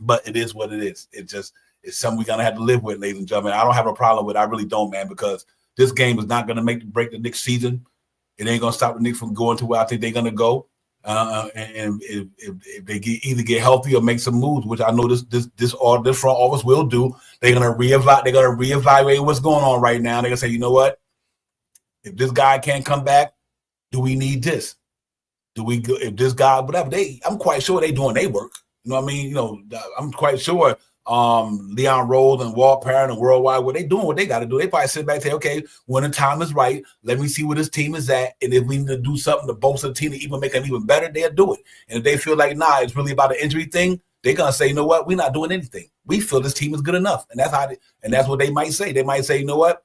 but it is what it is. It's something we're gonna have to live with, ladies and gentlemen. I don't have a problem with it. I really don't, man, because this game is not gonna break the Knicks season. It ain't gonna stop the Knicks from going to where I think they're gonna go. And if they either get healthy or make some moves, which I know this front office will do, they're gonna reevaluate what's going on right now. They're gonna say, you know what? If this guy can't come back, do we need this? Do we go if this guy, whatever? I'm quite sure they doing their work. You know what I mean? You know, I'm quite sure Leon Rose and Walt Parent and Worldwide, what they doing, what they got to do. They probably sit back and say, okay, when the time is right, let me see where this team is at. And if we need to do something to bolster the team to even make them even better, they'll do it. And if they feel like, nah, it's really about an injury thing, they're going to say, you know what, we're not doing anything. We feel this team is good enough. And that's what they might say. They might say, you know what?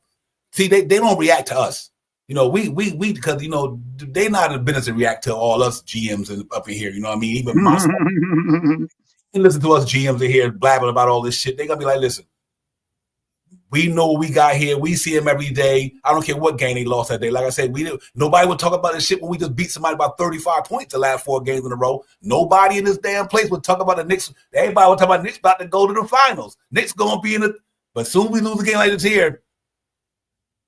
See, they don't react to us. You know, we because, you know, they're not in the business to react to all us GMs up in here. You know what I mean? Even my and listen to us GMs in here blabbing about all this shit. They're going to be like, listen, we know what we got here. We see them every day. I don't care what game they lost that day. Like I said, nobody would talk about this shit when we just beat somebody by 35 points the last 4 games in a row. Nobody in this damn place would talk about the Knicks. Everybody would talk about the Knicks about to go to the finals. Knicks going to be in it. But soon we lose a game like this here.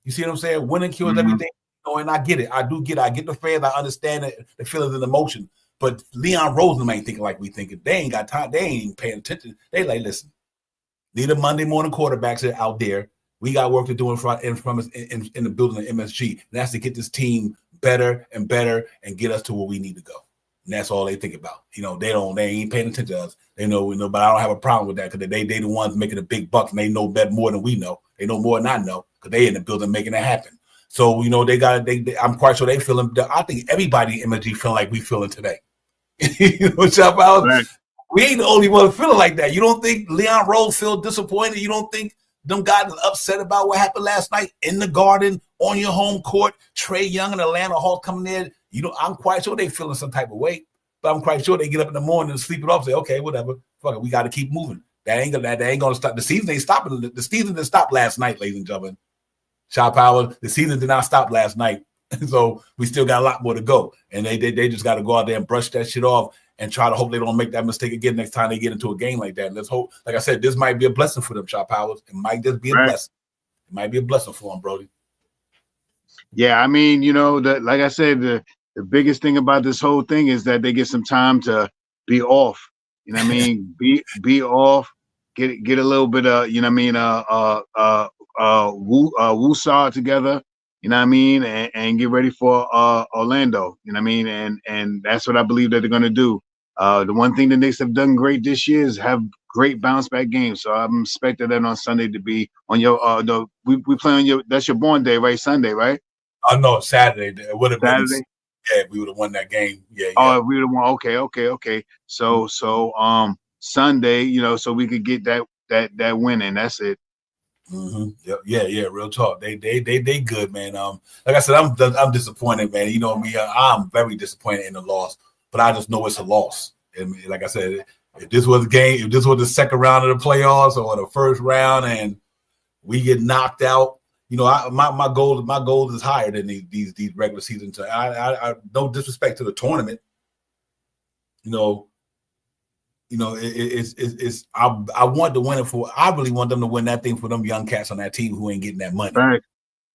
You see what I'm saying? Winning cures everything. You know, and I get it. I do get it. I get the fans. I understand the feelings and emotion. But Leon Rosen ain't thinking like we thinking. They ain't got time. They ain't paying attention. They like, listen, these are Monday morning quarterbacks out there. We got work to do in the building of MSG. And that's to get this team better and better and get us to where we need to go. And that's all they think about. You know, they ain't paying attention to us. They know, but I don't have a problem with that because they the ones making the big bucks and they know better more than we know. They know more than I know because they in the building making it happen. So, you know, I'm quite sure they feeling. I think everybody in MSG feeling like we feeling today. You know, right. We ain't the only one feeling like that. You don't think Leon Rose feel disappointed? You don't think them guys are upset about what happened last night in the Garden on your home court? Trae Young and Atlanta Hawks coming in. You know, I'm quite sure they feeling some type of way, but I'm quite sure they get up in the morning and sleep it off. And say, okay, whatever, fuck it, we got to keep moving. That ain't gonna stop. The season ain't stopping. The season didn't stop last night, ladies and gentlemen. Shot power. The season did not stop last night, so we still got a lot more to go. And they just got to go out there and brush that shit off and try to hope they don't make that mistake again next time they get into a game like that. And let's hope, like I said, this might be a blessing for them, Shot Powers. It might just be a blessing. It might be a blessing for them, Brody. Yeah, I mean, you know, like I said, the biggest thing about this whole thing is that they get some time to be off. You know what I mean? Be off. Get a little bit of, you know what I mean, woosah together. You know what I mean, and get ready for Orlando. You know what I mean, and that's what I believe that they're gonna do. The one thing the Knicks have done great this year is have great bounce back games. So I'm expecting that on Sunday to be on your we play on your, that's your born day, right? Sunday, right? No, Saturday. It would have been Saturday. Yeah, we would have won that game. Yeah. Oh, we would have won. Okay. So Sunday, you know, so we could get that win, and that's it. Mm-hmm. Yeah. Real talk. They good, man. Like I said, I'm disappointed, man. You know me. I'm very disappointed in the loss, but I just know it's a loss. And like I said, if this was a game, if this was the second round of the playoffs or the first round, and we get knocked out, you know, my goal is higher than these regular seasons. I no disrespect to the tournament. you know, I want to win it for. I really want them to win that thing for them young cats on that team who ain't getting that money. Right.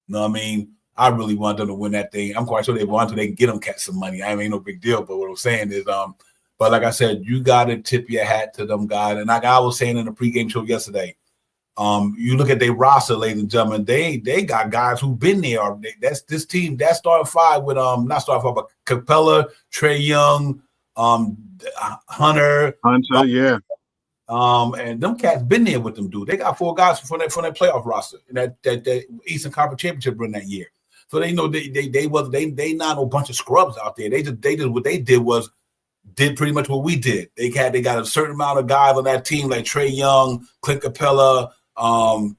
You know what I mean? I really want them to win that thing. I'm quite sure they want to. They can get them cats some money. I mean, no big deal. But what I'm saying is, but like I said, you got to tip your hat to them guys. And like I was saying in the pregame show yesterday, you look at their roster, ladies and gentlemen. They got guys who've been there. That's this team. That starting five with not starting five, but Capella, Trey Young, Hunter, yeah. And them cats been there with them, dude. They got 4 guys from their playoff roster in that Eastern Conference Championship run that year. So they know they not a bunch of scrubs out there. They just what they did pretty much what we did. They got a certain amount of guys on that team like Trey Young, Clint Capella, Hunt,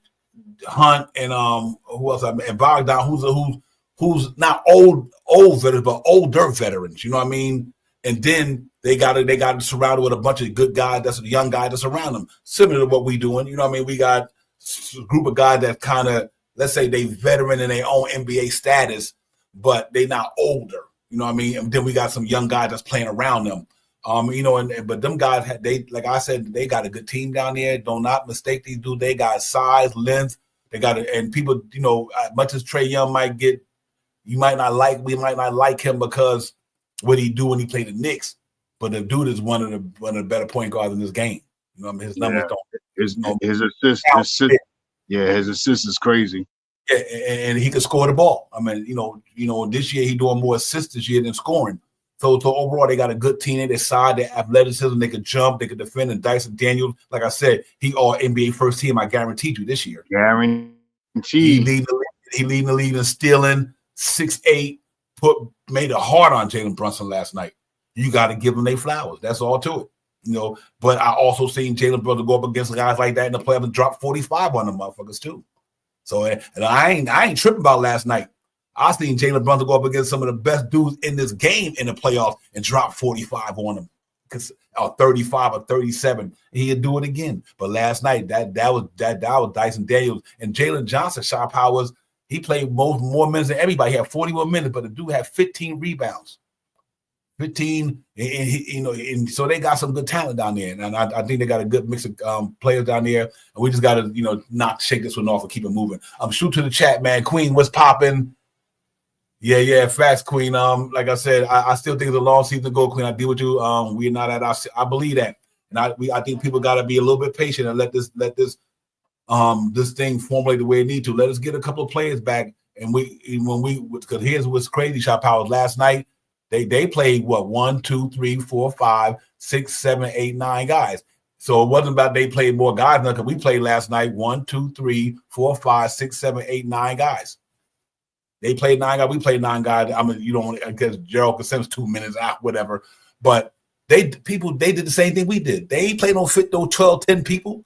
and who else? And Bogdan, who's not old veterans, but older veterans. You know what I mean? And then they got it surrounded with a bunch of good guys, that's a young guy that's around them, similar to what we're doing. You know what I mean? We got a group of guys that kind of, let's say they veteran in their own NBA status, but they not older. You know what I mean? And then we got some young guys that's playing around them. But them guys like I said, they got a good team down there. Do not mistake these dudes. They got size, length. They got it, and people, as much as Trey Young we might not like him because what he do when he played the Knicks. But the dude is one of the better point guards in this game. You know what I mean? His numbers don't. His assist is crazy. Yeah, and he could score the ball. I mean, this year he doing more assists this year than scoring. So overall, they got a good team. They side, their athleticism, they could jump, they could defend. And Dyson Daniels, like I said, he all NBA first team. I guarantee you this year. Guaranteed. He leading the league in stealing. 6'8", made it hard on Jalen Brunson last night. You got to give them their flowers. That's all to it. But I also seen Jalen Brunson go up against guys like that in the playoffs and drop 45 on them motherfuckers too. So and I ain't tripping about last night. I seen Jalen Brunson go up against some of the best dudes in this game in the playoffs and drop 45 on them, or 35 or 37. He'd do it again. But last night that was Dyson Daniels and Jalen Johnson. Shot powers. He played more minutes than everybody. He had 41 minutes, but the dude had 15 rebounds. 15, and so they got some good talent down there, and I think they got a good mix of players down there, and we just got to, not shake this one off and keep it moving. Shoot to the chat, man. Queen, what's popping? Yeah, facts, Queen. Like I said, I still think it's a long season to go, Queen. I deal with you. We're not at our. I believe that, and I think people got to be a little bit patient and let this thing formulate the way it need to. Let us get a couple of players back, and because here's what's crazy, Shot Powers. Last night. They played 1, 2, 3, 4, 5, 6, 7, 8, 9 guys. So it wasn't about they played more guys because we played last night 1, 2, 3, 4, 5, 6, 7, 8, 9 guys. They played 9 guys. We played 9 guys. I mean, because Gerald Consents 2 minutes out, whatever. But they did the same thing we did. They played on fit those 12, 10 people.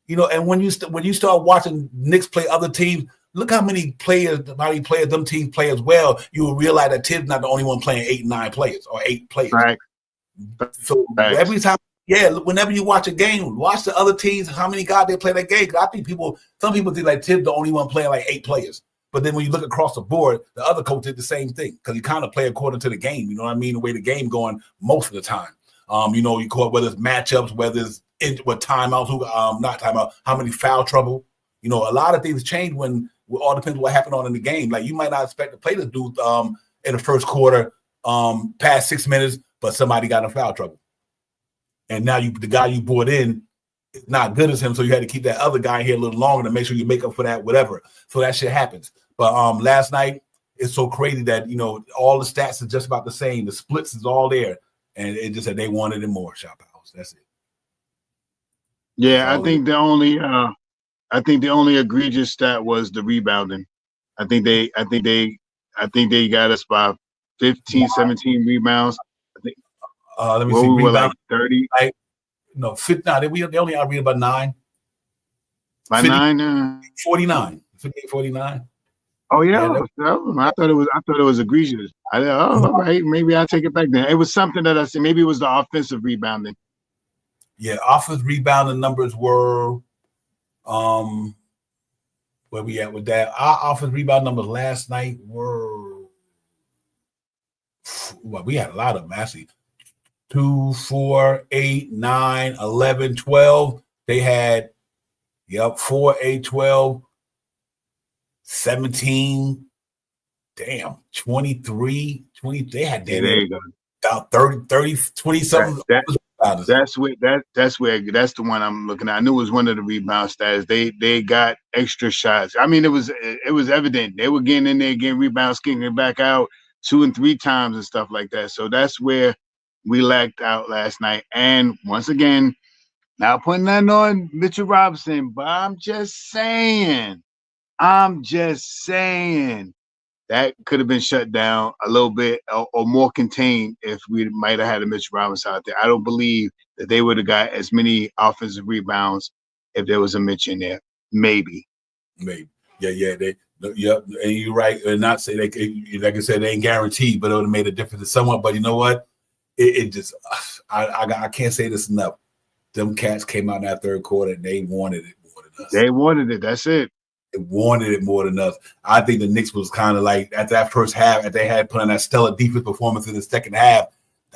And when you start watching Knicks play other teams. Look how many players them teams play as well. You will realize that Tibbs not the only one playing 8, 9 players or 8 players. Right. So every time, whenever you watch a game, watch the other teams, how many guys they play that game. I think some people think like Tibbs the only one playing like 8 players. But then when you look across the board, the other coach did the same thing because he kind of play according to the game. You know what I mean? The way the game going most of the time. You call it whether it's matchups, whether it's with timeouts, not timeout, how many foul trouble. A lot of things change when. It all depends what happened on in the game. Like you might not expect to play this dude in the first quarter past 6 minutes, but somebody got in foul trouble. And now the guy you brought in is not good as him, so you had to keep that other guy here a little longer to make sure you make up for that, whatever. So that shit happens. But last night, it's so crazy that, all the stats are just about the same. The splits is all there. And it just said they wanted it more, Shop House. That's it. Yeah, I think the only egregious stat was the rebounding. I think they got us by 15, 17 rebounds. I think. Let me see. We were like 30. They only outread about 9. By 50, 9. 49. 58, 49. Oh yeah, I thought it was egregious. All right, maybe I'll take it back then. It was something that I said. Maybe it was the offensive rebounding. Yeah, offensive rebounding numbers were. Where we at with that? Our offensive rebound numbers last night were we had a lot of them actually. 2, 4, 8, 9, 11, 12. They had, 4, 8, 12, 17, 23, 20. They had Yeah, there you go. about 30, 20 something. That's the one I'm looking at. I knew it was one of the rebound stats. They got extra shots. I mean, it was evident they were getting in there, getting rebounds, kicking it back out 2 and 3 times and stuff like that. So that's where we lacked out last night. And once again, not putting nothing on Mitchell Robinson, but I'm just saying that could have been shut down a little bit or more contained if we might have had a Mitch Robinson out there. I don't believe that they would have got as many offensive rebounds if there was a Mitch in there. Maybe. Yeah. And you're right. And not say they, like I said, they ain't guaranteed, but it would have made a difference somewhat. But you know what? It just, I can't say this enough. Them cats came out in that third quarter and they wanted it more than us. They wanted it. That's it. They wanted it more than us. I think the Knicks was kind of like at that first half, that they had put on that stellar defense performance in the second half.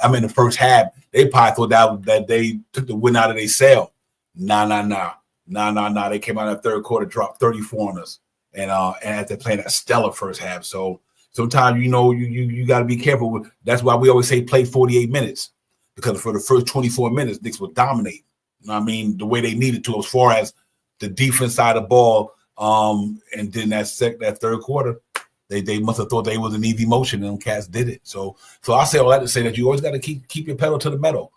The first half, they probably thought that they took the win out of their sail. Nah. They came out in that third quarter, dropped 34 on us, and after playing that stellar first half. So sometimes you got to be careful. That's why we always say play 48 minutes, because for the first 24 minutes, Knicks would dominate. The way they needed to, as far as the defense side of the ball. And then that third quarter, they must have thought they was an easy motion, and them cats did it. So I say all that to say that you always got to keep your pedal to the metal.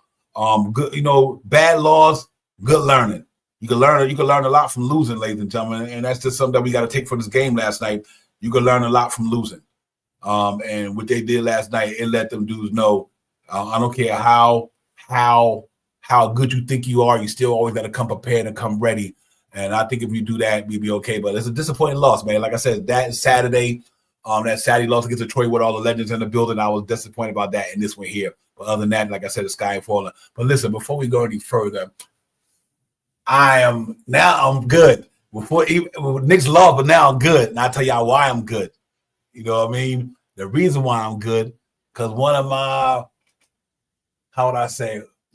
Good, bad loss, good learning. You can learn a lot from losing, ladies and gentlemen, and that's just something that we got to take from this game last night. You can learn a lot from losing. And what they did last night, it let them dudes know. I don't care how good you think you are, you still always got to come prepared and come ready. And I think if you do that, we'll be okay. But it's a disappointing loss, man. Like I said, that Saturday loss against Detroit with all the legends in the building, I was disappointed about that, and this one here. But other than that, like I said, the sky ain't falling. But listen, before we go any further, I'm good. Knicks lost, but now I'm good. And I'll tell y'all why I'm good. You know what I mean? The reason why I'm good, because one of my,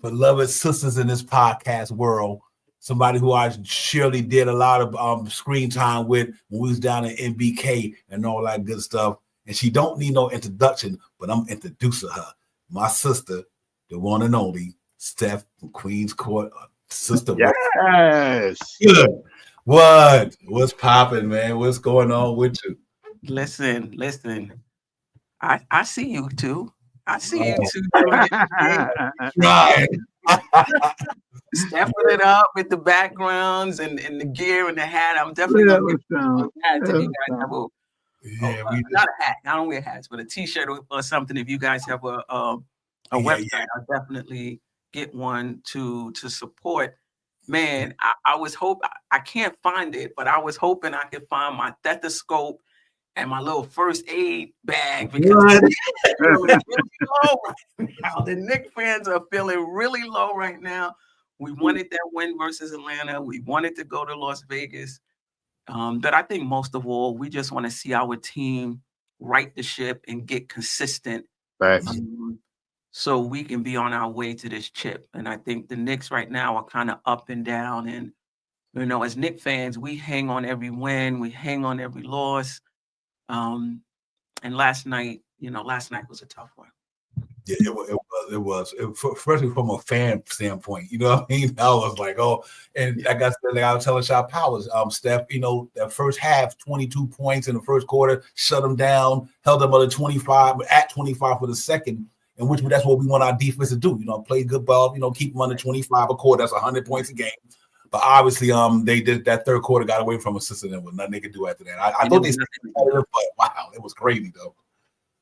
beloved sisters in this podcast world, somebody who I surely did a lot of screen time with when we was down at NBK and all that good stuff. And she don't need no introduction, but I'm introducing her. My sister, the one and only Steph from Queens Court. Sister. Yes. Good. What's popping, man? What's going on with you? Listen. I see you too. I see you too. Right. Stepping it up with the backgrounds and the gear and the hat. I'm definitely gonna get a hat if you guys have not a hat. I don't wear hats, but a T-shirt or something. If you guys have a website, I'll definitely get one to support. Man, I was I can't find it, but I was hoping I could find my stethoscope and my little first aid bag, because really low right now. The Knicks fans are feeling really low right now. We wanted that win versus Atlanta. We wanted to go to Las Vegas. But I think most of all, we just want to see our team right the ship and get consistent. Right. So we can be on our way to this chip. And I think the Knicks right now are kind of up and down. And, as Knicks fans, we hang on every win. We hang on every loss. And last night was a tough one. Yeah, it was. Especially from a fan standpoint, you know what I mean? I was like, and like I said, I was telling Shot Powers, Steph, that first half, 22 points in the first quarter, shut them down, held them at 25 for the second, in which that's what we want our defense to do. Play good ball, keep them under 25 a quarter. That's 100 points a game. But obviously, they did that third quarter, got away from a system, and nothing they could do after that. I thought they stayed competitive, but wow, it was crazy though.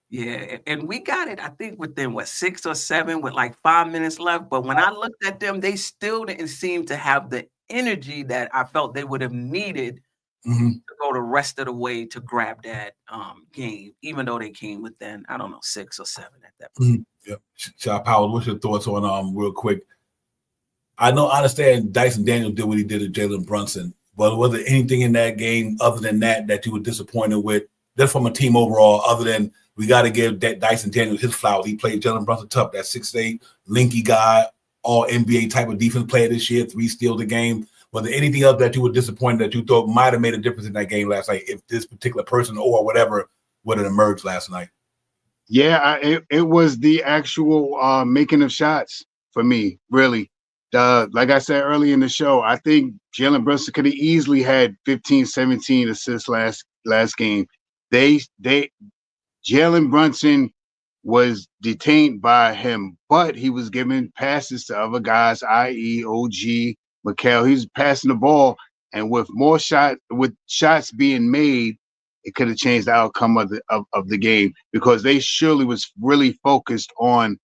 Yeah, and we got it, I think, within 6 or 7 with like 5 minutes left. But when I looked at them, they still didn't seem to have the energy that I felt they would have needed to go the rest of the way to grab that game, even though they came within, 6 or 7 at that point. Yeah. Shot Powers, what's your thoughts on real quick? I understand Dyson Daniels did what he did to Jalen Brunson, but was there anything in that game other than that you were disappointed with, just from a team overall, other than we got to give Dyson Daniels his flowers. He played Jalen Brunson tough, that 6'8", linky guy, all NBA type of defense player this year, 3 steals a game. Was there anything else that you were disappointed that you thought might have made a difference in that game last night if this particular person or whatever would have emerged last night? Yeah, it was the actual making of shots for me, really. Like I said earlier in the show, I think Jalen Brunson could have easily had 15, 17 assists last game. Jalen Brunson was detained by him, but he was giving passes to other guys, i.e. OG, Mikal. He was passing the ball, and with shots being made, it could have changed the outcome of the game, because they surely was really focused on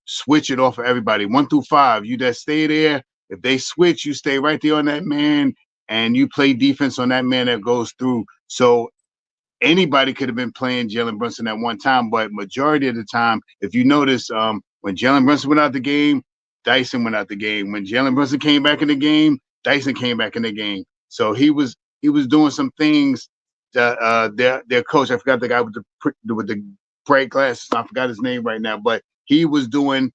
switch it off of everybody. 1 through 5, you just stay there. If they switch, you stay right there on that man, and you play defense on that man that goes through. So anybody could have been playing Jalen Brunson at one time, but majority of the time, if you notice, when Jalen Brunson went out the game, Dyson went out the game. When Jalen Brunson came back in the game, Dyson came back in the game. So he was doing some things that their coach, I forgot the guy with the bright glasses, I forgot his name right now, but he was doing,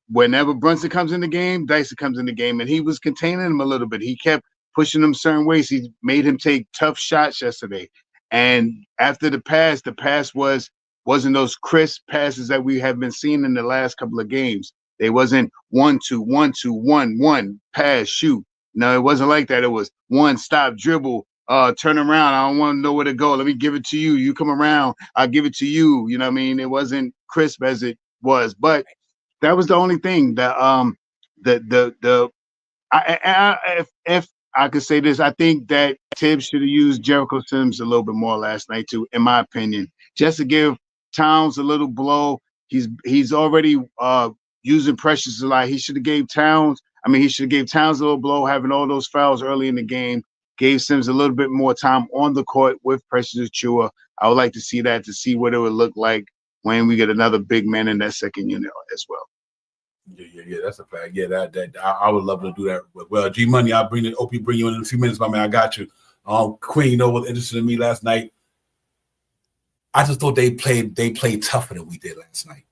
whenever Brunson comes in the game, Dyson comes in the game, and he was containing him a little bit. He kept pushing him certain ways. He made him take tough shots yesterday. And after the pass wasn't those crisp passes that we have been seeing in the last couple of games. They wasn't 1-2, 1-2, 1-1, pass, shoot. No, it wasn't like that. It was 1 stop, dribble, turn around. I don't want to know where to go. Let me give it to you. You come around, I'll give it to you. You know what I mean? It wasn't crisp as it was, but that was the only thing that if I could say this, I think that Tibbs should have used Jericho Sims a little bit more last night too, in my opinion, just to give Towns a little blow. He's already using Precious a lot. He should have gave Towns a little blow, having all those fouls early in the game. Gave Sims a little bit more time on the court with Precious Achiuwa. I would like to see that, to see what it would look like when we get another big man in that second unit as well. Yeah, that's a fact. Yeah, that I would love to do that. Well, G Money, I'll bring you in a few minutes, my man. I got you. Queen, you know what interested in me last night? I just thought they played tougher than we did last night.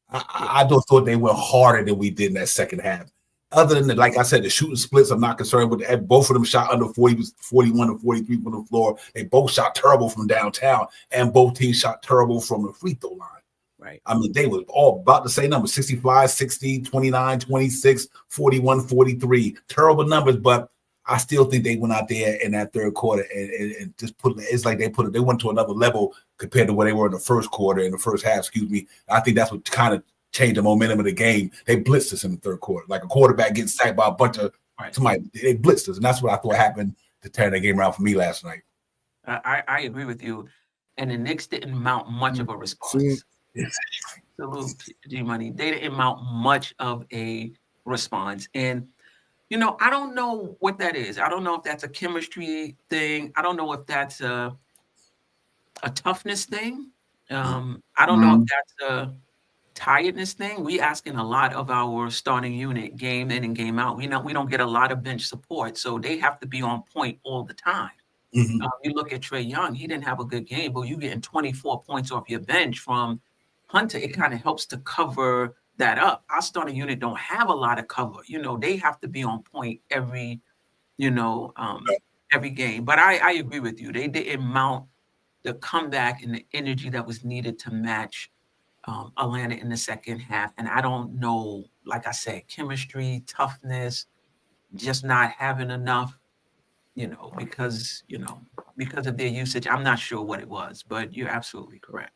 I just thought they went harder than we did in that second half. Other than like I said, the shooting splits, I'm not concerned with. Both of them shot under 40, 41 to 43 from the floor. They both shot terrible from downtown, and both teams shot terrible from the free throw line. Right. I mean, they were all about the same numbers: 65, 60, 29, 26, 41, 43. Terrible numbers, but I still think they went out there in that third quarter and just they went to another level compared to where they were in the first quarter, in the first half, excuse me. I think that's what kind of changed the momentum of the game. They blitzed us in the third quarter, like a quarterback getting sacked by a bunch of somebody. They blitzed us, and that's what I thought happened to turn that game around for me last night. I agree with you, and the Knicks didn't mount much of a response. Salute G-Money. They didn't mount much of a response. And, I don't know what that is. I don't know if that's a chemistry thing. I don't know if that's a toughness thing. I don't know if that's a tiredness thing. We asking a lot of our starting unit game in and game out. We don't get a lot of bench support, so they have to be on point all the time. Mm-hmm. You look at Trae Young, he didn't have a good game, but you getting 24 points off your bench from Hunter, it kind of helps to cover that up. Our starting unit don't have a lot of cover. They have to be on point every game. But I agree with you. They didn't mount the comeback and the energy that was needed to match Atlanta in the second half. And I don't know, like I said, chemistry, toughness, just not having enough, because of their usage. I'm not sure what it was, but you're absolutely correct.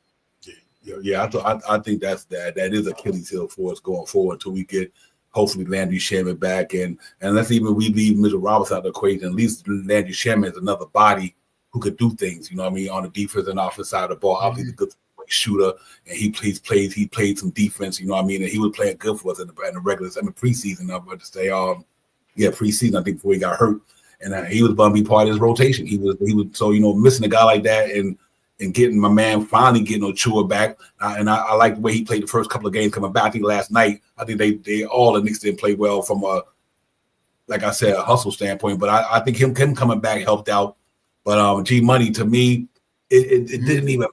Yeah, I think that is Achilles heel for us going forward until we get hopefully Landry Shamet back, and let's even we leave Mitchell Roberts out of the equation. At least Landry Shamet is another body who could do things. On the defense and offense side of the ball. Obviously, he's a good shooter, and he played some defense. And he was playing good for us in the regular. Preseason. I'm about to say, preseason. I think before he got hurt, and he was going to be part of his rotation. He was so missing a guy like that and getting my man finally getting Ochoa back. And I like the way he played the first couple of games coming back. I think last night, I think they all the Knicks didn't play well from like I said, a hustle standpoint. But I think him coming back helped out. But G Money, to me, it didn't even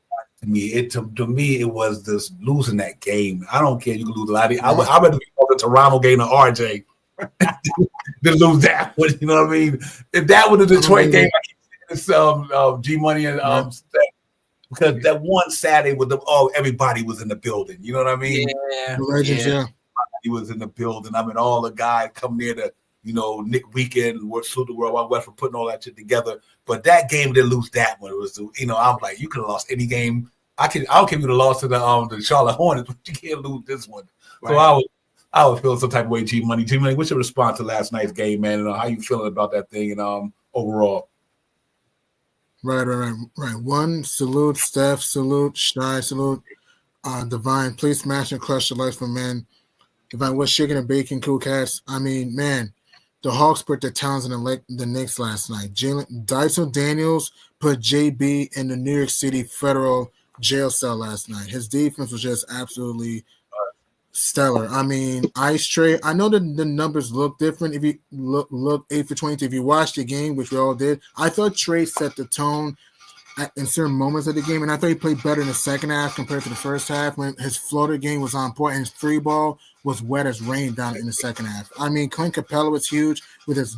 To me, it was this losing that game. I don't care. You can lose a lot. I'd rather be on the Toronto game to RJ than lose that one. You know what I mean? If that was the Detroit game, I keep saying G Money and because that one Saturday with everybody was in the building. You know what I mean? Yeah, the legends, yeah. He was in the building. I mean, all the guys come there to, Nick Weekend and salute the World Wide West for putting all that shit together. But that game, they lose that one. It was, I'm like, you could have lost any game. I don't care if you lost to the Charlotte Hornets, but you can't lose this one. Right. So I was feeling some type of way. G Money, what's your response to last night's game, man? And how you feeling about that thing and overall? Right. One, salute, Steph, salute, Shy, salute, Divine. Please smash and crush the life for men. Divine, what's shaking and baking, cool cats? I mean, man, the Hawks put their talents in the Knicks last night. Dyson Daniels put JB in the New York City federal jail cell last night. His defense was just absolutely stellar. I mean, Ice Tray, I know that the numbers look different if you look 8 for 22. If you watch the game, which we all did, I thought Trey set the tone in certain moments of the game, and I thought he played better in the second half compared to the first half when his floater game was on point and his free ball was wet as rain down in the second half. I mean, Clint Capella was huge with his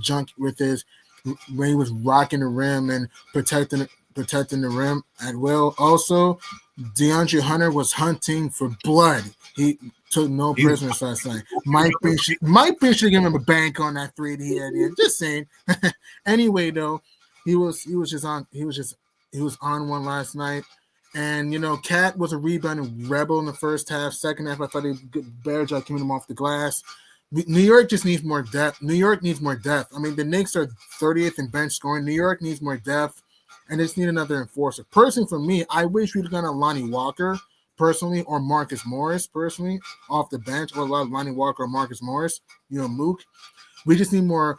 when he was rocking the rim and protecting the rim at will. Also, DeAndre Hunter was hunting for blood. He took no prisoners last night. Mike Bishop should give him a bank on that three that he had in. Just saying. Anyway, though, he was on one last night. And Cat was a rebounding rebel in the first half. Second half, I thought he did better job keeping him off the glass. New York just needs more depth. New York needs more depth. I mean, the Knicks are 30th in bench scoring. New York needs more depth, and they just need another enforcer. Personally, for me, I wish we'd have gone to Lonnie Walker, personally, or Marcus Morris, personally, off the bench, or a lot of Lonnie Walker or Marcus Morris, Mook. We just need more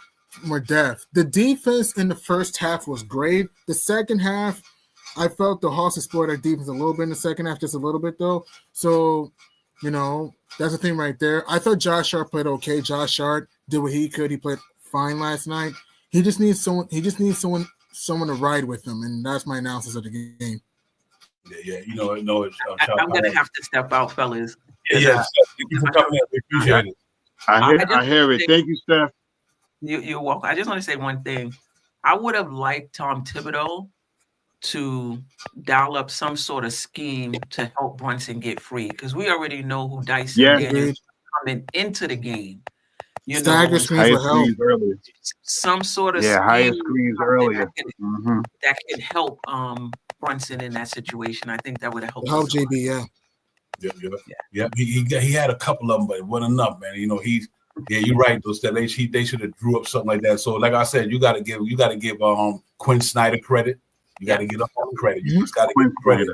depth. The defense in the first half was great. The second half, I felt the Hawks exploited our defense a little bit in the second half, just a little bit, though. So, that's the thing right there. I thought Josh Hart played okay. Josh Hart did what he could. He played fine last night. He just needs someone to ride with him, and that's my analysis of the game. Yeah. I'm gonna have to step out, fellas. Yeah. Thank you for coming in. We appreciate it. I hear it. Thank you, Steph. You're welcome. I just want to say one thing. I would have liked Tom Thibodeau to dial up some sort of scheme to help Brunson get free, because we already know who Dyson Daniels is coming into the game. Stagger screens will help. Some sort of higher screens earlier that could help Brunson in that situation. I think that would have helped. Help JB, yeah. He had a couple of them, but it wasn't enough, man. You're right. Those that they should have drew up something like that. So, like I said, you got to give Quinn Snyder credit. You got to give him credit. You just got to give him credit.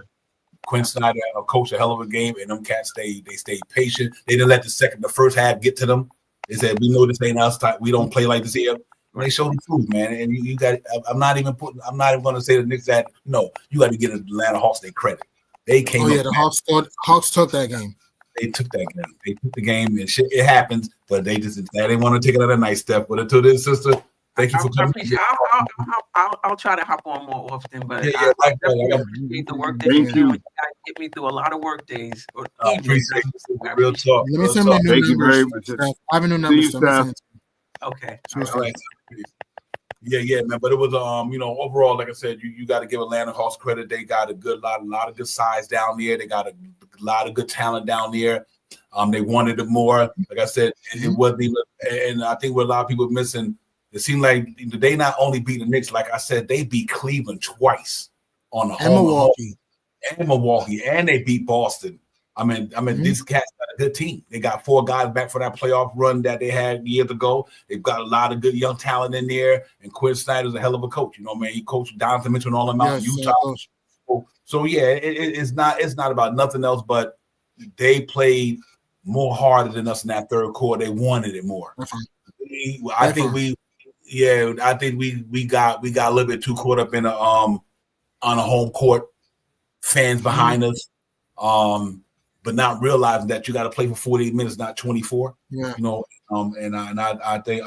Quinn Snyder coached a hell of a game, and them cats they stayed patient. They didn't let the first half get to them. They said, "We know this ain't us. We don't play like this here." They showed the truth, man. And you got. I'm not even going to say the Knicks that. No, you got to give the Atlanta Hawks their credit. They came. The Hawks took that game. They took that game. They took the game, and shit. It happens, but they didn't want to take another nice step. But until this, sister, thank you for coming. I'll try to hop on more often, but I appreciate the work that you do. You guys get me through a lot of work days. Appreciate real talk. Let me send my new numbers. I have a new number. Okay. All right. Yeah, man. But it was overall, like I said, you got to give Atlanta Hawks credit. They got a lot of good size down there. They got a lot of good talent down there. They wanted it more. Like I said, it wasn't even, and I think what a lot of people are missing, it seemed like they not only beat the Knicks, like I said, they beat Cleveland twice on the home and Milwaukee, and they beat Boston. I mean, these cats got a good team. They got 4 guys back for that playoff run that they had years ago. They've got a lot of good young talent in there, and Quinn Snyder's a hell of a coach. He coached Donovan Mitchell and all them out in Utah. So yeah, it's not about nothing else, but they played more harder than us in that third quarter. They wanted it more. I think we got a little bit too caught up in on a home court, fans behind us, but not realizing that you got to play for 48 minutes, not 24. Yeah. I think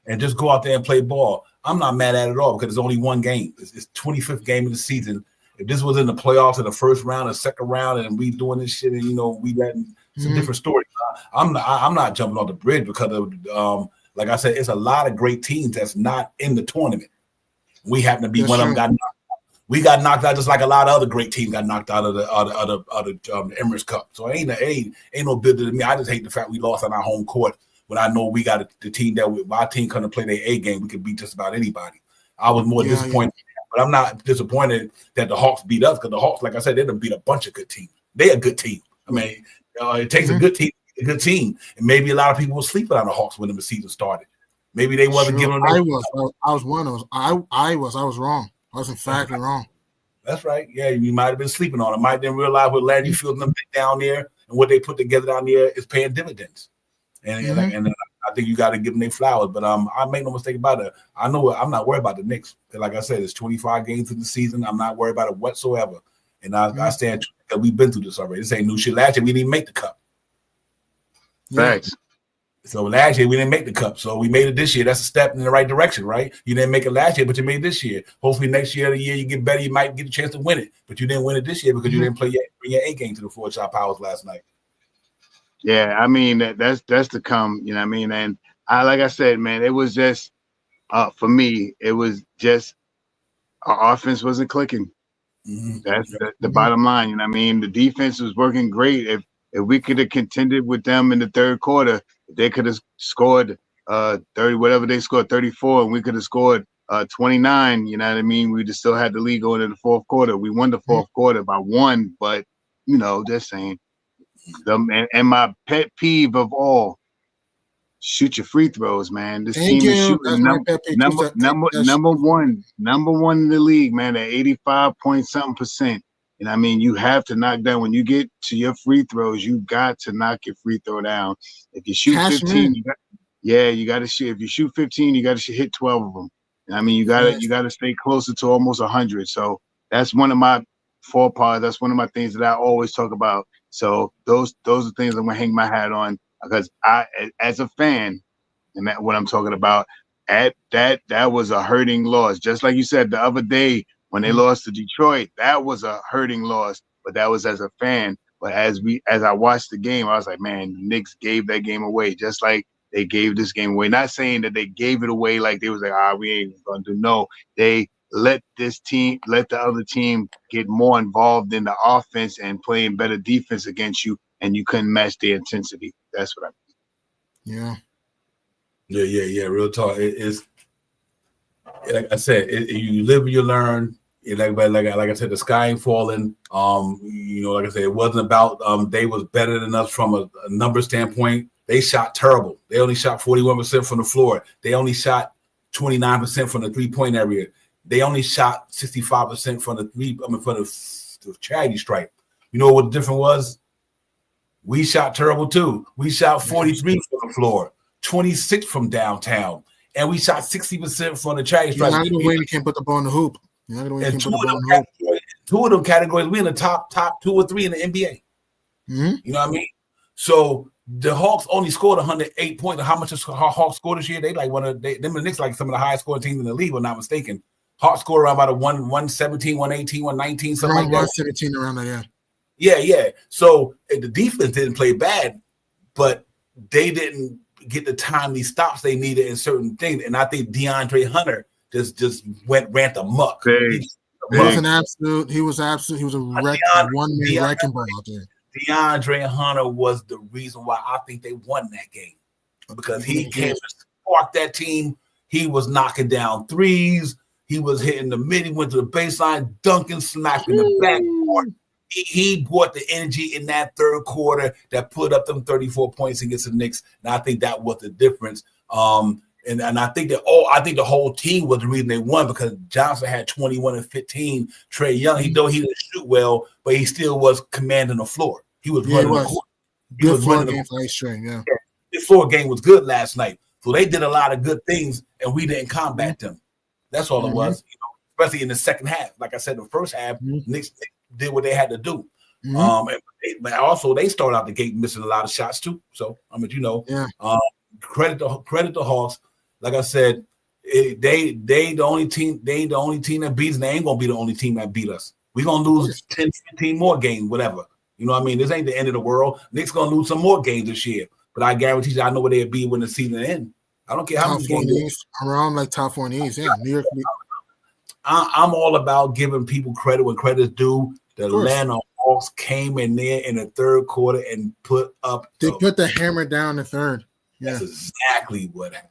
and just go out there and play ball. I'm not mad at it at all because it's only one game. It's 25th game of the season. If this was in the playoffs in the first round or second round, and we doing this shit, and we letting some different stories. I'm not jumping off the bridge because of like I said, it's a lot of great teams that's not in the tournament. We happen to be one of them. We got knocked out just like a lot of other great teams got knocked out of the Emirates Cup. So ain't no bitter to me. I just hate the fact we lost on our home court when I know we got the team that our team couldn't play their A game. We could beat just about anybody. I was more disappointed, but I'm not disappointed that the Hawks beat us because the Hawks, like I said, they done beat a bunch of good teams. They a good team. I mean, it takes a good team. A good team, and maybe a lot of people were sleeping on the Hawks when the season started. Maybe they wasn't giving them. I was one of those. I was wrong. I was emphatically wrong. That's right. Yeah, you might have been sleeping on it. Might didn't realize what Larry Field and them did down there and what they put together down there is paying dividends. And I think you got to give them their flowers. But I make no mistake about it. I know I'm not worried about the Knicks. Like I said, it's 25 games in the season. I'm not worried about it whatsoever. And I stand. We've been through this already. This ain't new shit. Last year we didn't even make the cup. Thanks. So last year we didn't make the cup. So we made it this year. That's a step in the right direction, right? You didn't make it last year, but you made it this year. Hopefully next year, the year you get better, you might get a chance to win it. But you didn't win it this year because you didn't bring your A game to the four-shot powers last night. Yeah, I mean that's to come. You know what I mean? And like I said, man, it was just for me, it was just our offense wasn't clicking. That's the bottom line. You know what I mean? The defense was working great. If we could have contended with them in the third quarter, they could have scored 30, whatever they scored, 34, and we could have scored 29. You know what I mean? We'd have still had the lead going in the fourth quarter. We won the fourth quarter by 1, but just saying. And my pet peeve of all, shoot your free throws, man. This team is shooting number one in the league, man, at 85-point-something%. And I mean, you have to knock down when you get to your free throws. You got to knock your free throw down. If you shoot 15, you got to shoot. If you shoot 15, you got to hit 12 of them. And I mean, you got to stay closer to almost 100. So that's one of my faux pas. That's one of my things that I always talk about. So those are things I'm gonna hang my hat on because I, as a fan, and that's what I'm talking about. That was a hurting loss. Just like you said the other day. When they lost to Detroit, that was a hurting loss, but that was as a fan. But as I watched the game, I was like, man, the Knicks gave that game away, just like they gave this game away. Not saying that they gave it away like they was like, we ain't gonna do. No, they let the other team get more involved in the offense and playing better defense against you, and you couldn't match the intensity. That's what I mean. Yeah. Real talk. It's like I said, you live and you learn. Like I said, the sky ain't falling. Like I said, it wasn't about they was better than us from a number standpoint. They shot terrible. They only shot 41% from the floor. They only shot 29% from the 3-point area. They only shot 65% from the charity stripe. You know what the difference was? We shot terrible too. We shot 43 from the floor, 26 from downtown. And we shot 60% from the charity stripe. You're not going to win. You can't put the ball in the hoop. And two of them categories, we in the top 2 or 3 in the NBA. Mm-hmm. You know what I mean? So the Hawks only scored 108 points. How much Hawks scored this year? They like them and the Knicks like some of the highest scoring teams in the league, if I'm not mistaken. Hawks scored around about 117, 118, 119, something like that. 117 around there, Yeah. So the defense didn't play bad, but they didn't get the timely stops they needed in certain things. And I think DeAndre Hunter just ran amok. He was a one-man wrecking ball out there. DeAndre Hunter was the reason why I think they won that game. Because he came to spark that team. He was knocking down threes. He was hitting the mid. He went to the baseline, dunking, smacking the backboard. He brought the energy in that third quarter that put up them 34 points against the Knicks. And I think that was the difference. And I think the whole team was the reason they won because Johnson had 21 and 15. Trae Young, he didn't shoot well, but he still was commanding the floor. He was running the court. Good floor game for A-String, yeah. His floor game was good last night. So they did a lot of good things, and we didn't combat them. That's all it was, especially in the second half. Like I said, the first half, Knicks did what they had to do. But also they started out the gate missing a lot of shots too. So credit the Hawks. Like I said, they the only team. They ain't the only team that beats. And they ain't gonna be the only team that beat us. We're going to lose 10, 15 more games, whatever. You know what I mean? This ain't the end of the world. Knicks going to lose some more games this year. But I guarantee you, I know where they'll be when the season ends. I don't care how many games. Around like top 4 in the East, yeah. New York. I'm all about giving people credit when credit's due. The Atlanta Hawks came in there in the third quarter and put up. They put the hammer down the third. Yeah. That's exactly what happened.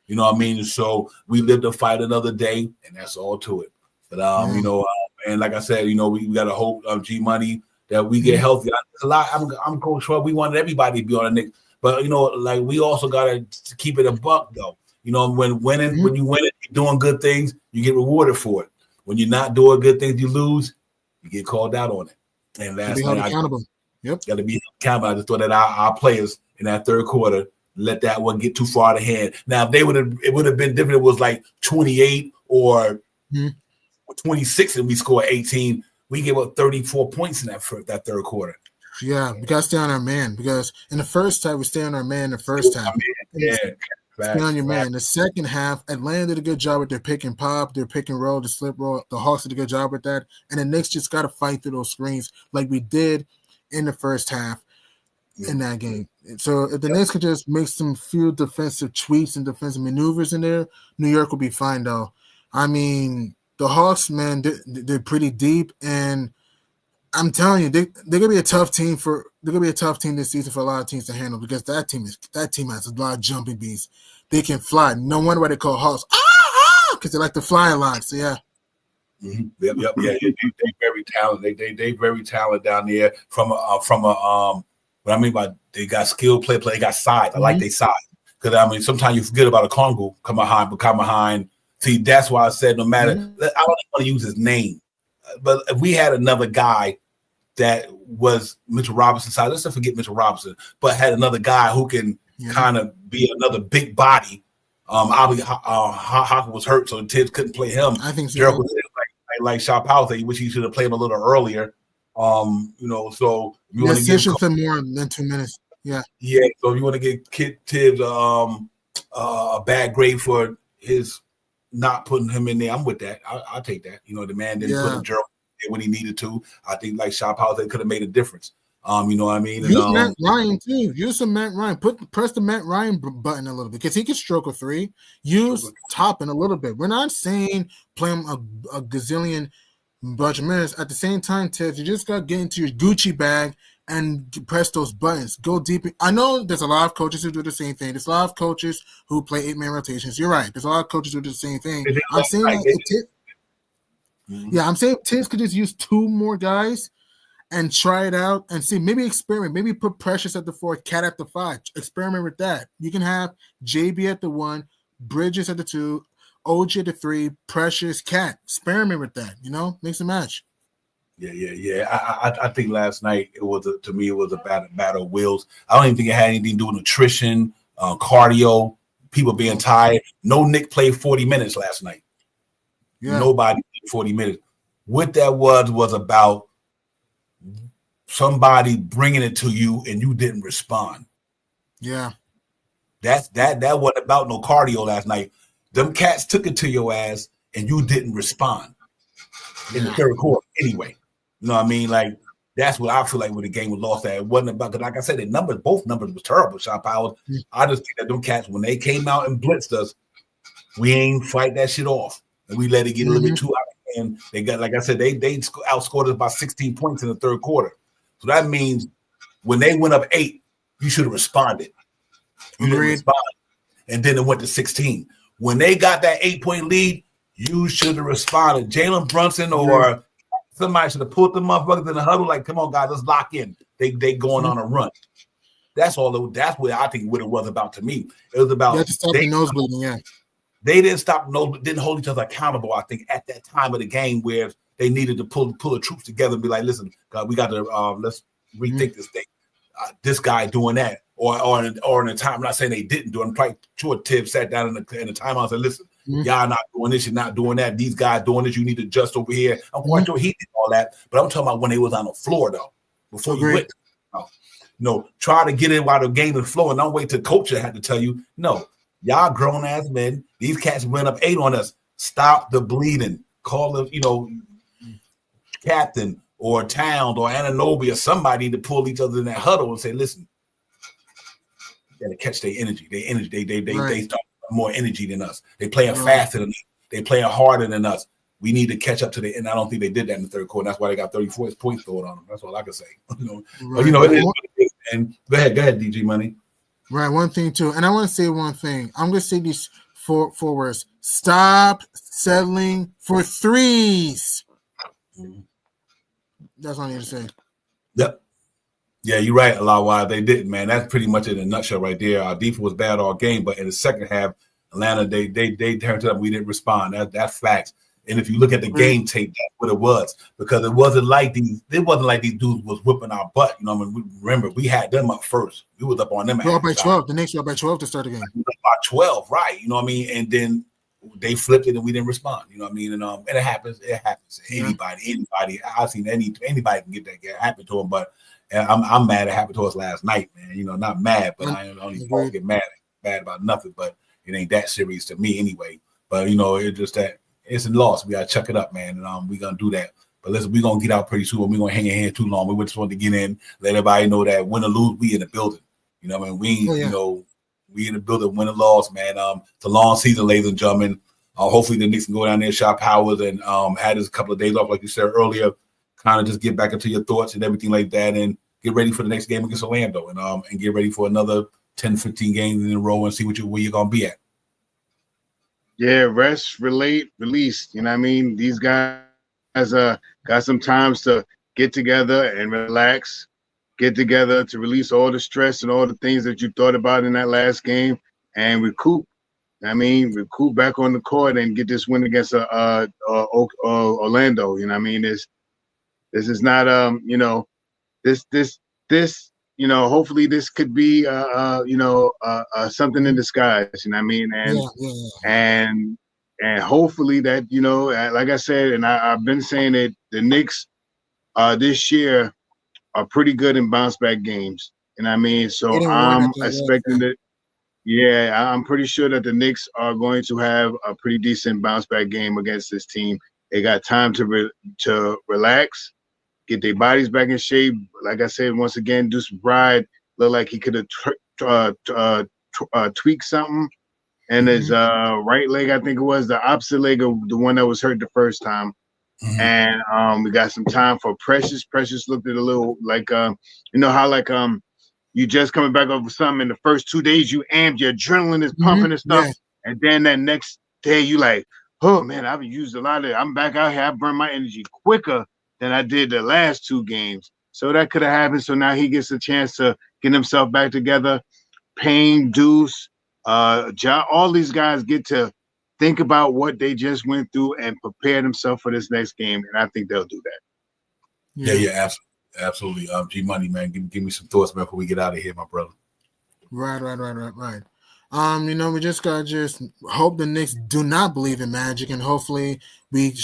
You know what I mean? So we lived to fight another day, and that's all to it. But you know, and like I said, you know, we got to hope G Money that we get healthy. A lot. I'm Coach Schwab. We wanted everybody to be on the Knicks, but you know, like we also got to keep it a buck though. You know, when you win it, you're doing good things, you get rewarded for it. When you're not doing good things, you lose, you get called out on it. And last night, accountable. Got to be accountable. I just thought that our players in that third quarter let that one get too far out of hand. Now, if it would have been different. It was like 28 or 26, and we scored 18. We gave up 34 points in that third quarter. Yeah, we got to stay on our man because in the first half, we stay on our man. The first half, stay on your man. The second half, Atlanta did a good job with their pick and pop, their pick and roll, the slip roll. The Hawks did a good job with that, and the Knicks just got to fight through those screens like we did in the first half in that game. So if the Knicks could just make some few defensive tweaks and defensive maneuvers in there, New York will be fine, though. I mean, the Hawks, man, they're pretty deep, and I'm telling you, they're gonna be a tough team this season for a lot of teams to handle because that team has a lot of jumping beats. They can fly. No wonder why they call Hawks because they like to fly a lot. So yeah. Mm-hmm. Yep. Yeah, they very talented. They very talented down there from a what I mean by they got skilled play, they got size. I like their size. Because I mean sometimes you forget about a Congo come behind. See, that's why I said no matter I don't even want to use his name. But if we had another guy that was Mitchell Robinson size, let's not forget Mitchell Robinson, but had another guy who can kind of be another big body. Obviously Hawkins was hurt, so Tibbs couldn't play him. I think so. Like Shaw Powell said, which he should have played him a little earlier. You know, so you want to give him more than 2 minutes. Yeah. So if you want to get Kid Tibbs a bad grade for his not putting him in there, I'm with that. I'll take that. You know, the man didn't put him when he needed to. I think like Shaw Powell said, could have made a difference. You know what I mean? Use Matt Ryan too. Use some Matt Ryan. Press the Matt Ryan button a little bit because he can stroke a three. Use Toppin a little bit. We're not saying play him a gazillion bunch of minutes. At the same time, Ted, you just got to get into your Gucci bag and press those buttons. Go deep. I know there's a lot of coaches who do the same thing. There's a lot of coaches who play 8-man rotations. You're right. There's a lot of coaches who do the same thing. I'm saying I'm saying Tibbs could just use 2 more guys and try it out and see. Maybe experiment. Maybe put Precious at the 4, Cat at the 5. Experiment with that. You can have JB at the 1, Bridges at the 2, OG at the 3, Precious, Cat. Experiment with that. You know, mix and match. Yeah. I think last night it was a battle of wills. I don't even think it had anything to do with nutrition, cardio, people being tired. No Nick played 40 minutes last night. Yeah. Nobody played 40 minutes. What that was about somebody bringing it to you and you didn't respond. Yeah. That wasn't about no cardio last night. Them cats took it to your ass and you didn't respond in the third quarter anyway. You know what I mean? Like, that's what I feel like when the game was lost at. It wasn't about, because like I said, both numbers was terrible, Shot Powers. I just think that them cats, when they came out and blitzed us, we ain't fight that shit off. And we let it get a little bit too out of hand. They got, like I said, they outscored us by 16 points in the third quarter. So that means when they went up 8, you should have responded. You didn't respond. And then it went to 16. When they got that 8-point lead, you should have responded. Jalen Brunson or somebody should have pulled the motherfuckers in the huddle like, come on, guys, let's lock in. They going on a run. That's all. That's what I think what it was about to me. It was about the nosebleeding, yeah. They didn't stop didn't hold each other accountable, I think, at that time of the game where they needed to pull the troops together and be like, listen, God, we got to let's rethink this thing. This guy doing that. Or in a time, I'm not saying they didn't do it. I'm quite sure Tibbs sat down in the timeout and said, listen, y'all not doing this, you're not doing that. These guys doing this, you need to adjust over here. I'm quite sure he did all that, but I'm talking about when they was on the floor, though, before you went. No, try to get in while the game is flowing. Don't wait till coach had to tell you. No, y'all grown-ass men. These cats went up 8 on us. Stop the bleeding. Call them, captain or Towns or Anunoby or somebody to pull each other in that huddle and say, listen, you gotta catch their energy. They start more energy than us. They playing faster than us. They playing harder than us. We need to catch up to the, and I don't think they did that in the third quarter. That's why they got 34 points thrown on them. That's all I can say. But it is. And go ahead, DG Money. Right, one thing too, and I want to say one thing. I'm gonna say these four words: stop settling for threes. That's all I need to say. Yep. Yeah, you're right, Alawai. They didn't, man. That's pretty much in a nutshell right there. Our defense was bad all game, but in the second half, Atlanta, they turned it up. We didn't respond. That's facts. And if you look at the game tape, that's what it was. Because it wasn't like these dudes was whipping our butt. You know, I mean, remember, we had them up first. We was up on them. We were up by 12. The Knicks were up by 12 to start the game. We were up by 12, right? You know what I mean? And then they flipped it and we didn't respond. You know what I mean? And it happens. It happens. Yeah. Anybody. I've seen anybody can get that happen to them. But I'm mad it happened to us last night, man. You know, not mad, but I don't get mad about nothing. But it ain't that serious to me anyway. But you know, it's just that it's a loss. We gotta chuck it up, man. And we're gonna do that. But listen, we're gonna get out pretty soon. We're gonna hang in here too long. We just want to get in, let everybody know that win or lose, we in the building. You know what I mean? You know, we in the building, win or loss, man. It's a long season, ladies and gentlemen. Hopefully the Knicks can go down there, shop Howard, and had us a couple of days off, like you said earlier. Kind of just get back into your thoughts and everything like that, and get ready for the next game against Orlando, and get ready for another 10, 15 games in a row and see where you're gonna be at. Yeah, rest, relate, release. You know what I mean? These guys got some times to get together and relax, get together to release all the stress and all the things that you thought about in that last game and recoup. I mean, recoup back on the court and get this win against Orlando. You know what I mean? This is not this you know, hopefully this could be something in disguise, you know what I mean? And and hopefully that, you know, like I said, and I've been saying it, the Knicks this year are pretty good in bounce back games. You know what I mean? So I'm expecting that. Yeah, I'm pretty sure that the Knicks are going to have a pretty decent bounce back game against this team. They got time to relax, get their bodies back in shape. Like I said, once again, Deuce McBride looked like he could have tweaked something. And his right leg, I think it was the opposite leg of the one that was hurt the first time. And we got some time for Precious. Precious looked at a little like, you know how like you just coming back over something in the first 2 days, you amped, your adrenaline is pumping and stuff. And then that next day you like, oh man, I've used a lot of it. I'm back out here. I burned my energy quicker than I did the last 2 games. So that could have happened. So now he gets a chance to get himself back together. Payne, Deuce, John, all these guys get to think about what they just went through and prepare themselves for this next game. And I think they'll do that. Yeah, absolutely. G Money, man, give me some thoughts, man, before we get out of here, my brother. Right. You know, we just gotta hope the Knicks do not believe in magic, and hopefully we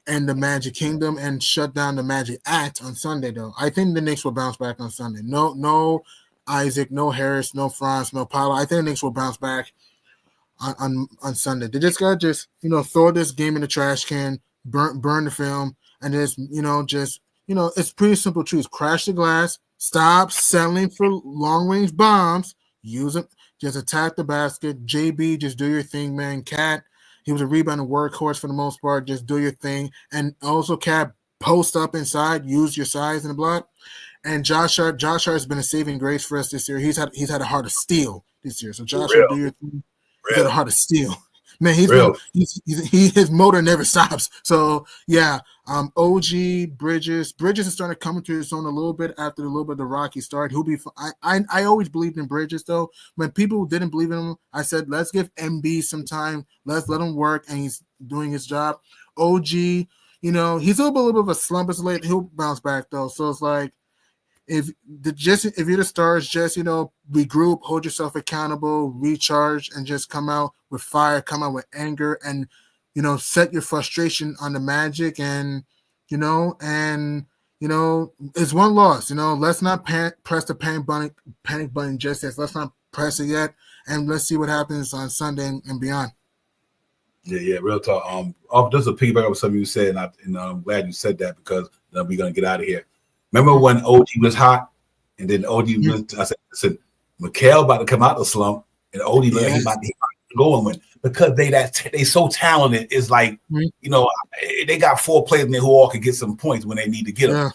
end the Magic Kingdom and shut down the Magic Act on Sunday. Though I think the Knicks will bounce back on Sunday. No Isaac, no Harris, no Franz, no Paolo. I think the Knicks will bounce back on Sunday. They just gotta throw this game in the trash can, burn the film, and it's pretty simple truth. Crash the glass, stop settling for long-range bombs, use them, just attack the basket. JB, just do your thing, man. Cat, he was a rebounding workhorse for the most part. Just do your thing. And also, Cat, post up inside, use your size in the block. And Josh Hart has been a saving grace for us this year. He's had a heart of steel this year. So Josh Hart, do your thing. He's had a heart of steel. Man, his motor never stops. So yeah, OG Bridges is starting to come into his own a little bit after a little bit of the rocky start. He'll be. I always believed in Bridges though. When people didn't believe in him, I said let's give MB some time. Let's let him work, and he's doing his job. OG, he's a little bit of a slump. It's late. He'll bounce back though. So it's like if you're the stars, just regroup, hold yourself accountable, recharge, and just come out with fire, come out with anger, and set your frustration on the Magic, and it's one loss. Let's not press the panic button just yet. Let's not press it yet, and let's see what happens on Sunday and beyond. Yeah, real talk. Just a piggyback of something you said, and I'm glad you said that because we're gonna get out of here. Remember when OG was hot, and then OG was? I said, listen, Mikal about to come out of the slump, and OG look like he about to go and win because they so talented. It's like they got 4 players in there who all can get some points when they need to get them.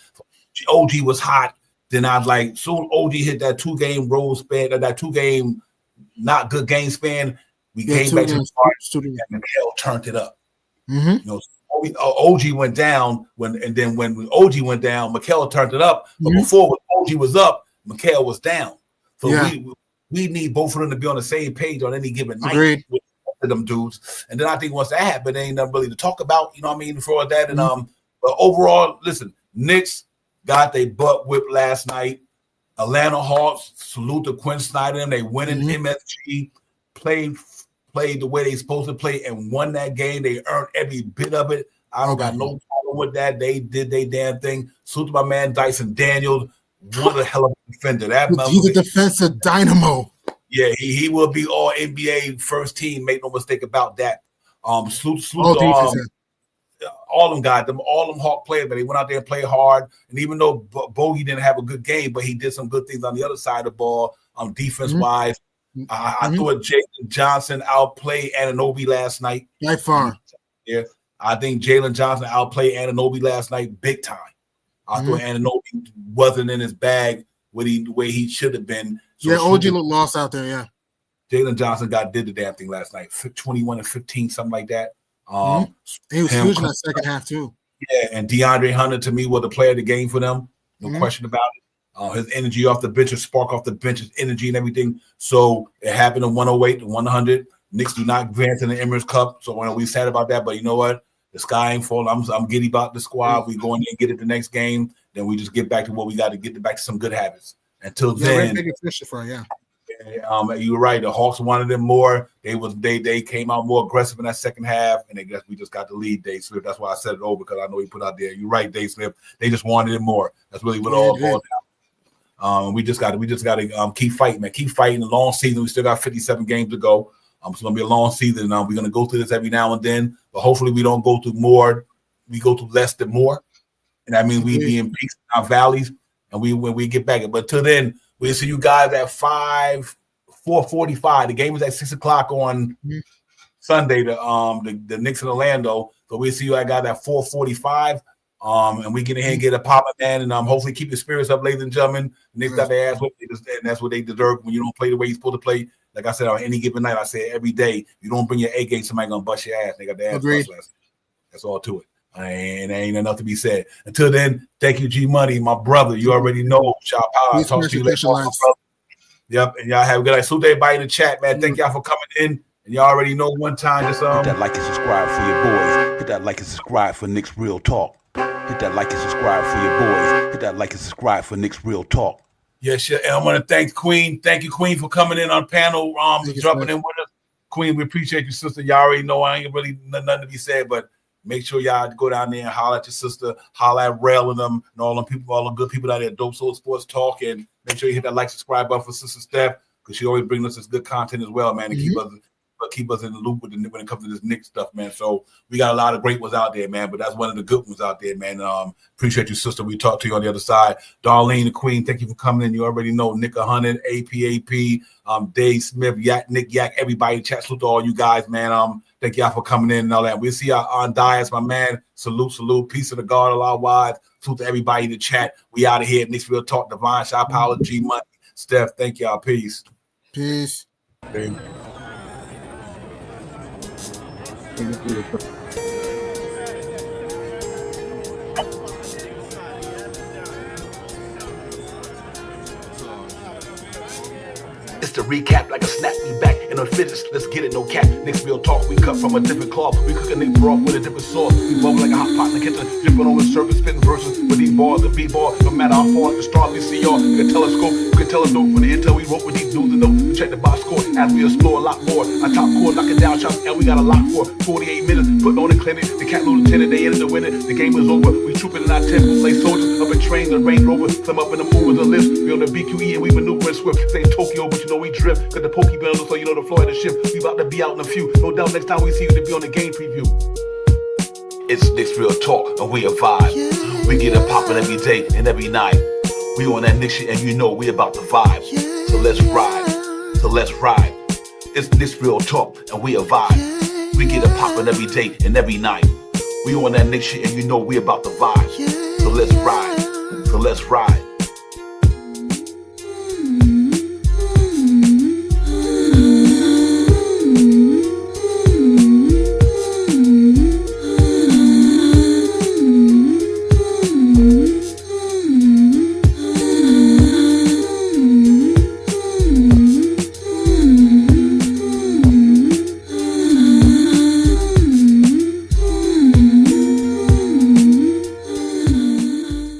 OG was hot. Then I was like, soon OG hit that 2-game roll span, that 2-game not good game span. We came back to the party, and Mikal turned it up. OG went down when OG went down, Mikal turned it up. But before when OG was up, Mikal was down. So we need both of them to be on the same page on any given night with them dudes. And then I think once that happened, there ain't nothing really to talk about. You know what I mean? For that, and but overall, listen, Knicks got their butt whipped last night. Atlanta Hawks, salute to Quinn Snyder. And they went in MSG, played the way they supposed to play, and won that game. They earned every bit of it. I don't got no problem with that. They did their damn thing. Salute to my man Dyson Daniels. What a hell of a defender. He's a defensive dynamo. Yeah, he will be all NBA first team. Make no mistake about that. Salute all them guys, all them Hawk players, but they went out there and played hard. And even though Bogey didn't have a good game, but he did some good things on the other side of the ball, defense-wise. I thought Jalen Johnson outplayed Anunoby last night. By far. Yeah, I think Jalen Johnson outplayed Anunoby last night big time. I thought Anunoby wasn't in his bag the way he should have been. So OG looked lost out there, yeah. Jalen Johnson did the damn thing last night, 21 and 15, something like that. He was huge in that second half too. Yeah, and DeAndre Hunter to me was the player of the game for them. No question about it. His energy off the bench, his spark off the bench, his energy and everything. So it happened in 108 to 100. Knicks do not advance in the Emirates Cup. So when we sad about that, but you know what? The sky ain't falling. I'm giddy about the squad. We go in there and get it the next game. Then we just get back to what we got to get back to some good habits. Until then, you were right. The Hawks wanted them more. They came out more aggressive in that second half, and I guess we just got the lead, Dave Smith. That's why I said it over because I know he put out there. You're right, Dave Smith. They just wanted it more. That's really what it all boiled down. We just got to keep fighting, man. Keep fighting. The long season. We still got 57 games to go. It's going to be a long season. We're going to go through this every now and then, but hopefully we don't go through more. We go through less than more, and that means we be in peaks in our valleys, and when we get back. But till then, we'll see you guys at 4:45. The game is at 6:00 on Sunday. The Knicks in Orlando. So we'll see you guys at 4:45. And we get in here and get a pop man, and hopefully keep your spirits up, ladies and gentlemen. Knicks got their ass whipped, and that's what they deserve when you don't play the way you're supposed to play. Like I said, on any given night, I say every day, you don't bring your A game, somebody gonna bust your ass. They got their ass bust last night. That's all to it. And there ain't enough to be said. Until then, thank you, G Money, my brother. You already know. Shout out. I'll talk to you later. Yep, and y'all have a good night. Salute everybody in the chat, man. Thank y'all for coming in. And y'all already know one time. Just hit that like and subscribe for your boys. Hit that like and subscribe for Knicks Real Talk. Hit that like and subscribe for your boys. Hit that like and subscribe for Knicks Real Talk. Yes, yeah, and I want to thank Queen. Thank you, Queen, for coming in on panel, dropping in with us. Queen, we appreciate you, sister. Y'all already know I ain't really nothing to be said, but make sure y'all go down there and holler at your sister, holler at Rel and them, and all them people, all the good people out there, Dope Soul Sports Talk, and make sure you hit that like, subscribe button for Sister Steph, because she always brings us this good content as well, man, and keep us in the loop when it comes to this Knicks stuff, man. So we got a lot of great ones out there, man, but that's one of the good ones out there, man. Appreciate you, sister. We talk to you on the other side. Darlene, the Queen, thank you for coming in. You already know Nick 100, APAP, Dave Smith, Nick Yak, everybody. Chat salute to all you guys, man. Thank y'all for coming in and all that. We'll see y'all on Dias, my man. Salute. Peace to the God, Allah wide. Salute to everybody in the chat. We out of here. Knicks Real Talk, Divine Shop, Power, G Money. Steph, thank y'all. Peace. Peace. Thank you. It's the recap like a snap me back and a fitness. Let's get it, no cap. Knicks Real Talk, we cut from a different cloth. We cook a Knicks broth with a different sauce. We bubble like a hot pot in the kitchen, dripping on the surface, spitting verses with these bars and B-ball. No matter how far at the start we see y'all, like a telescope. can tell us dope from the intel we wrote with these news and notes. We check the box score as we explore a lot more. Our top core knocking down shots and we got a lot for 48 minutes. Putting on the clinic, the cat lieutenant, they ended the winner. The game is over. We trooping in our temple, like soldiers up in trains and Range Rover. Some up in the movers and lifts. We on the BQE and we maneuvering swift. Say Tokyo, but you know we drift. Cause the pokey bell, so you know the floor of the ship. We about to be out in a few. No doubt next time we see you to be on the game preview. It's Knicks Real Talk and we a vibe. We get it poppin' every day and every night. We on that Knicks shit and you know we about to vibe. So let's ride. So let's ride. It's Knicks Real Talk and we a vibe. We get it poppin' every day and every night. We on that Knicks shit and you know we about to vibe. So let's ride. So let's ride.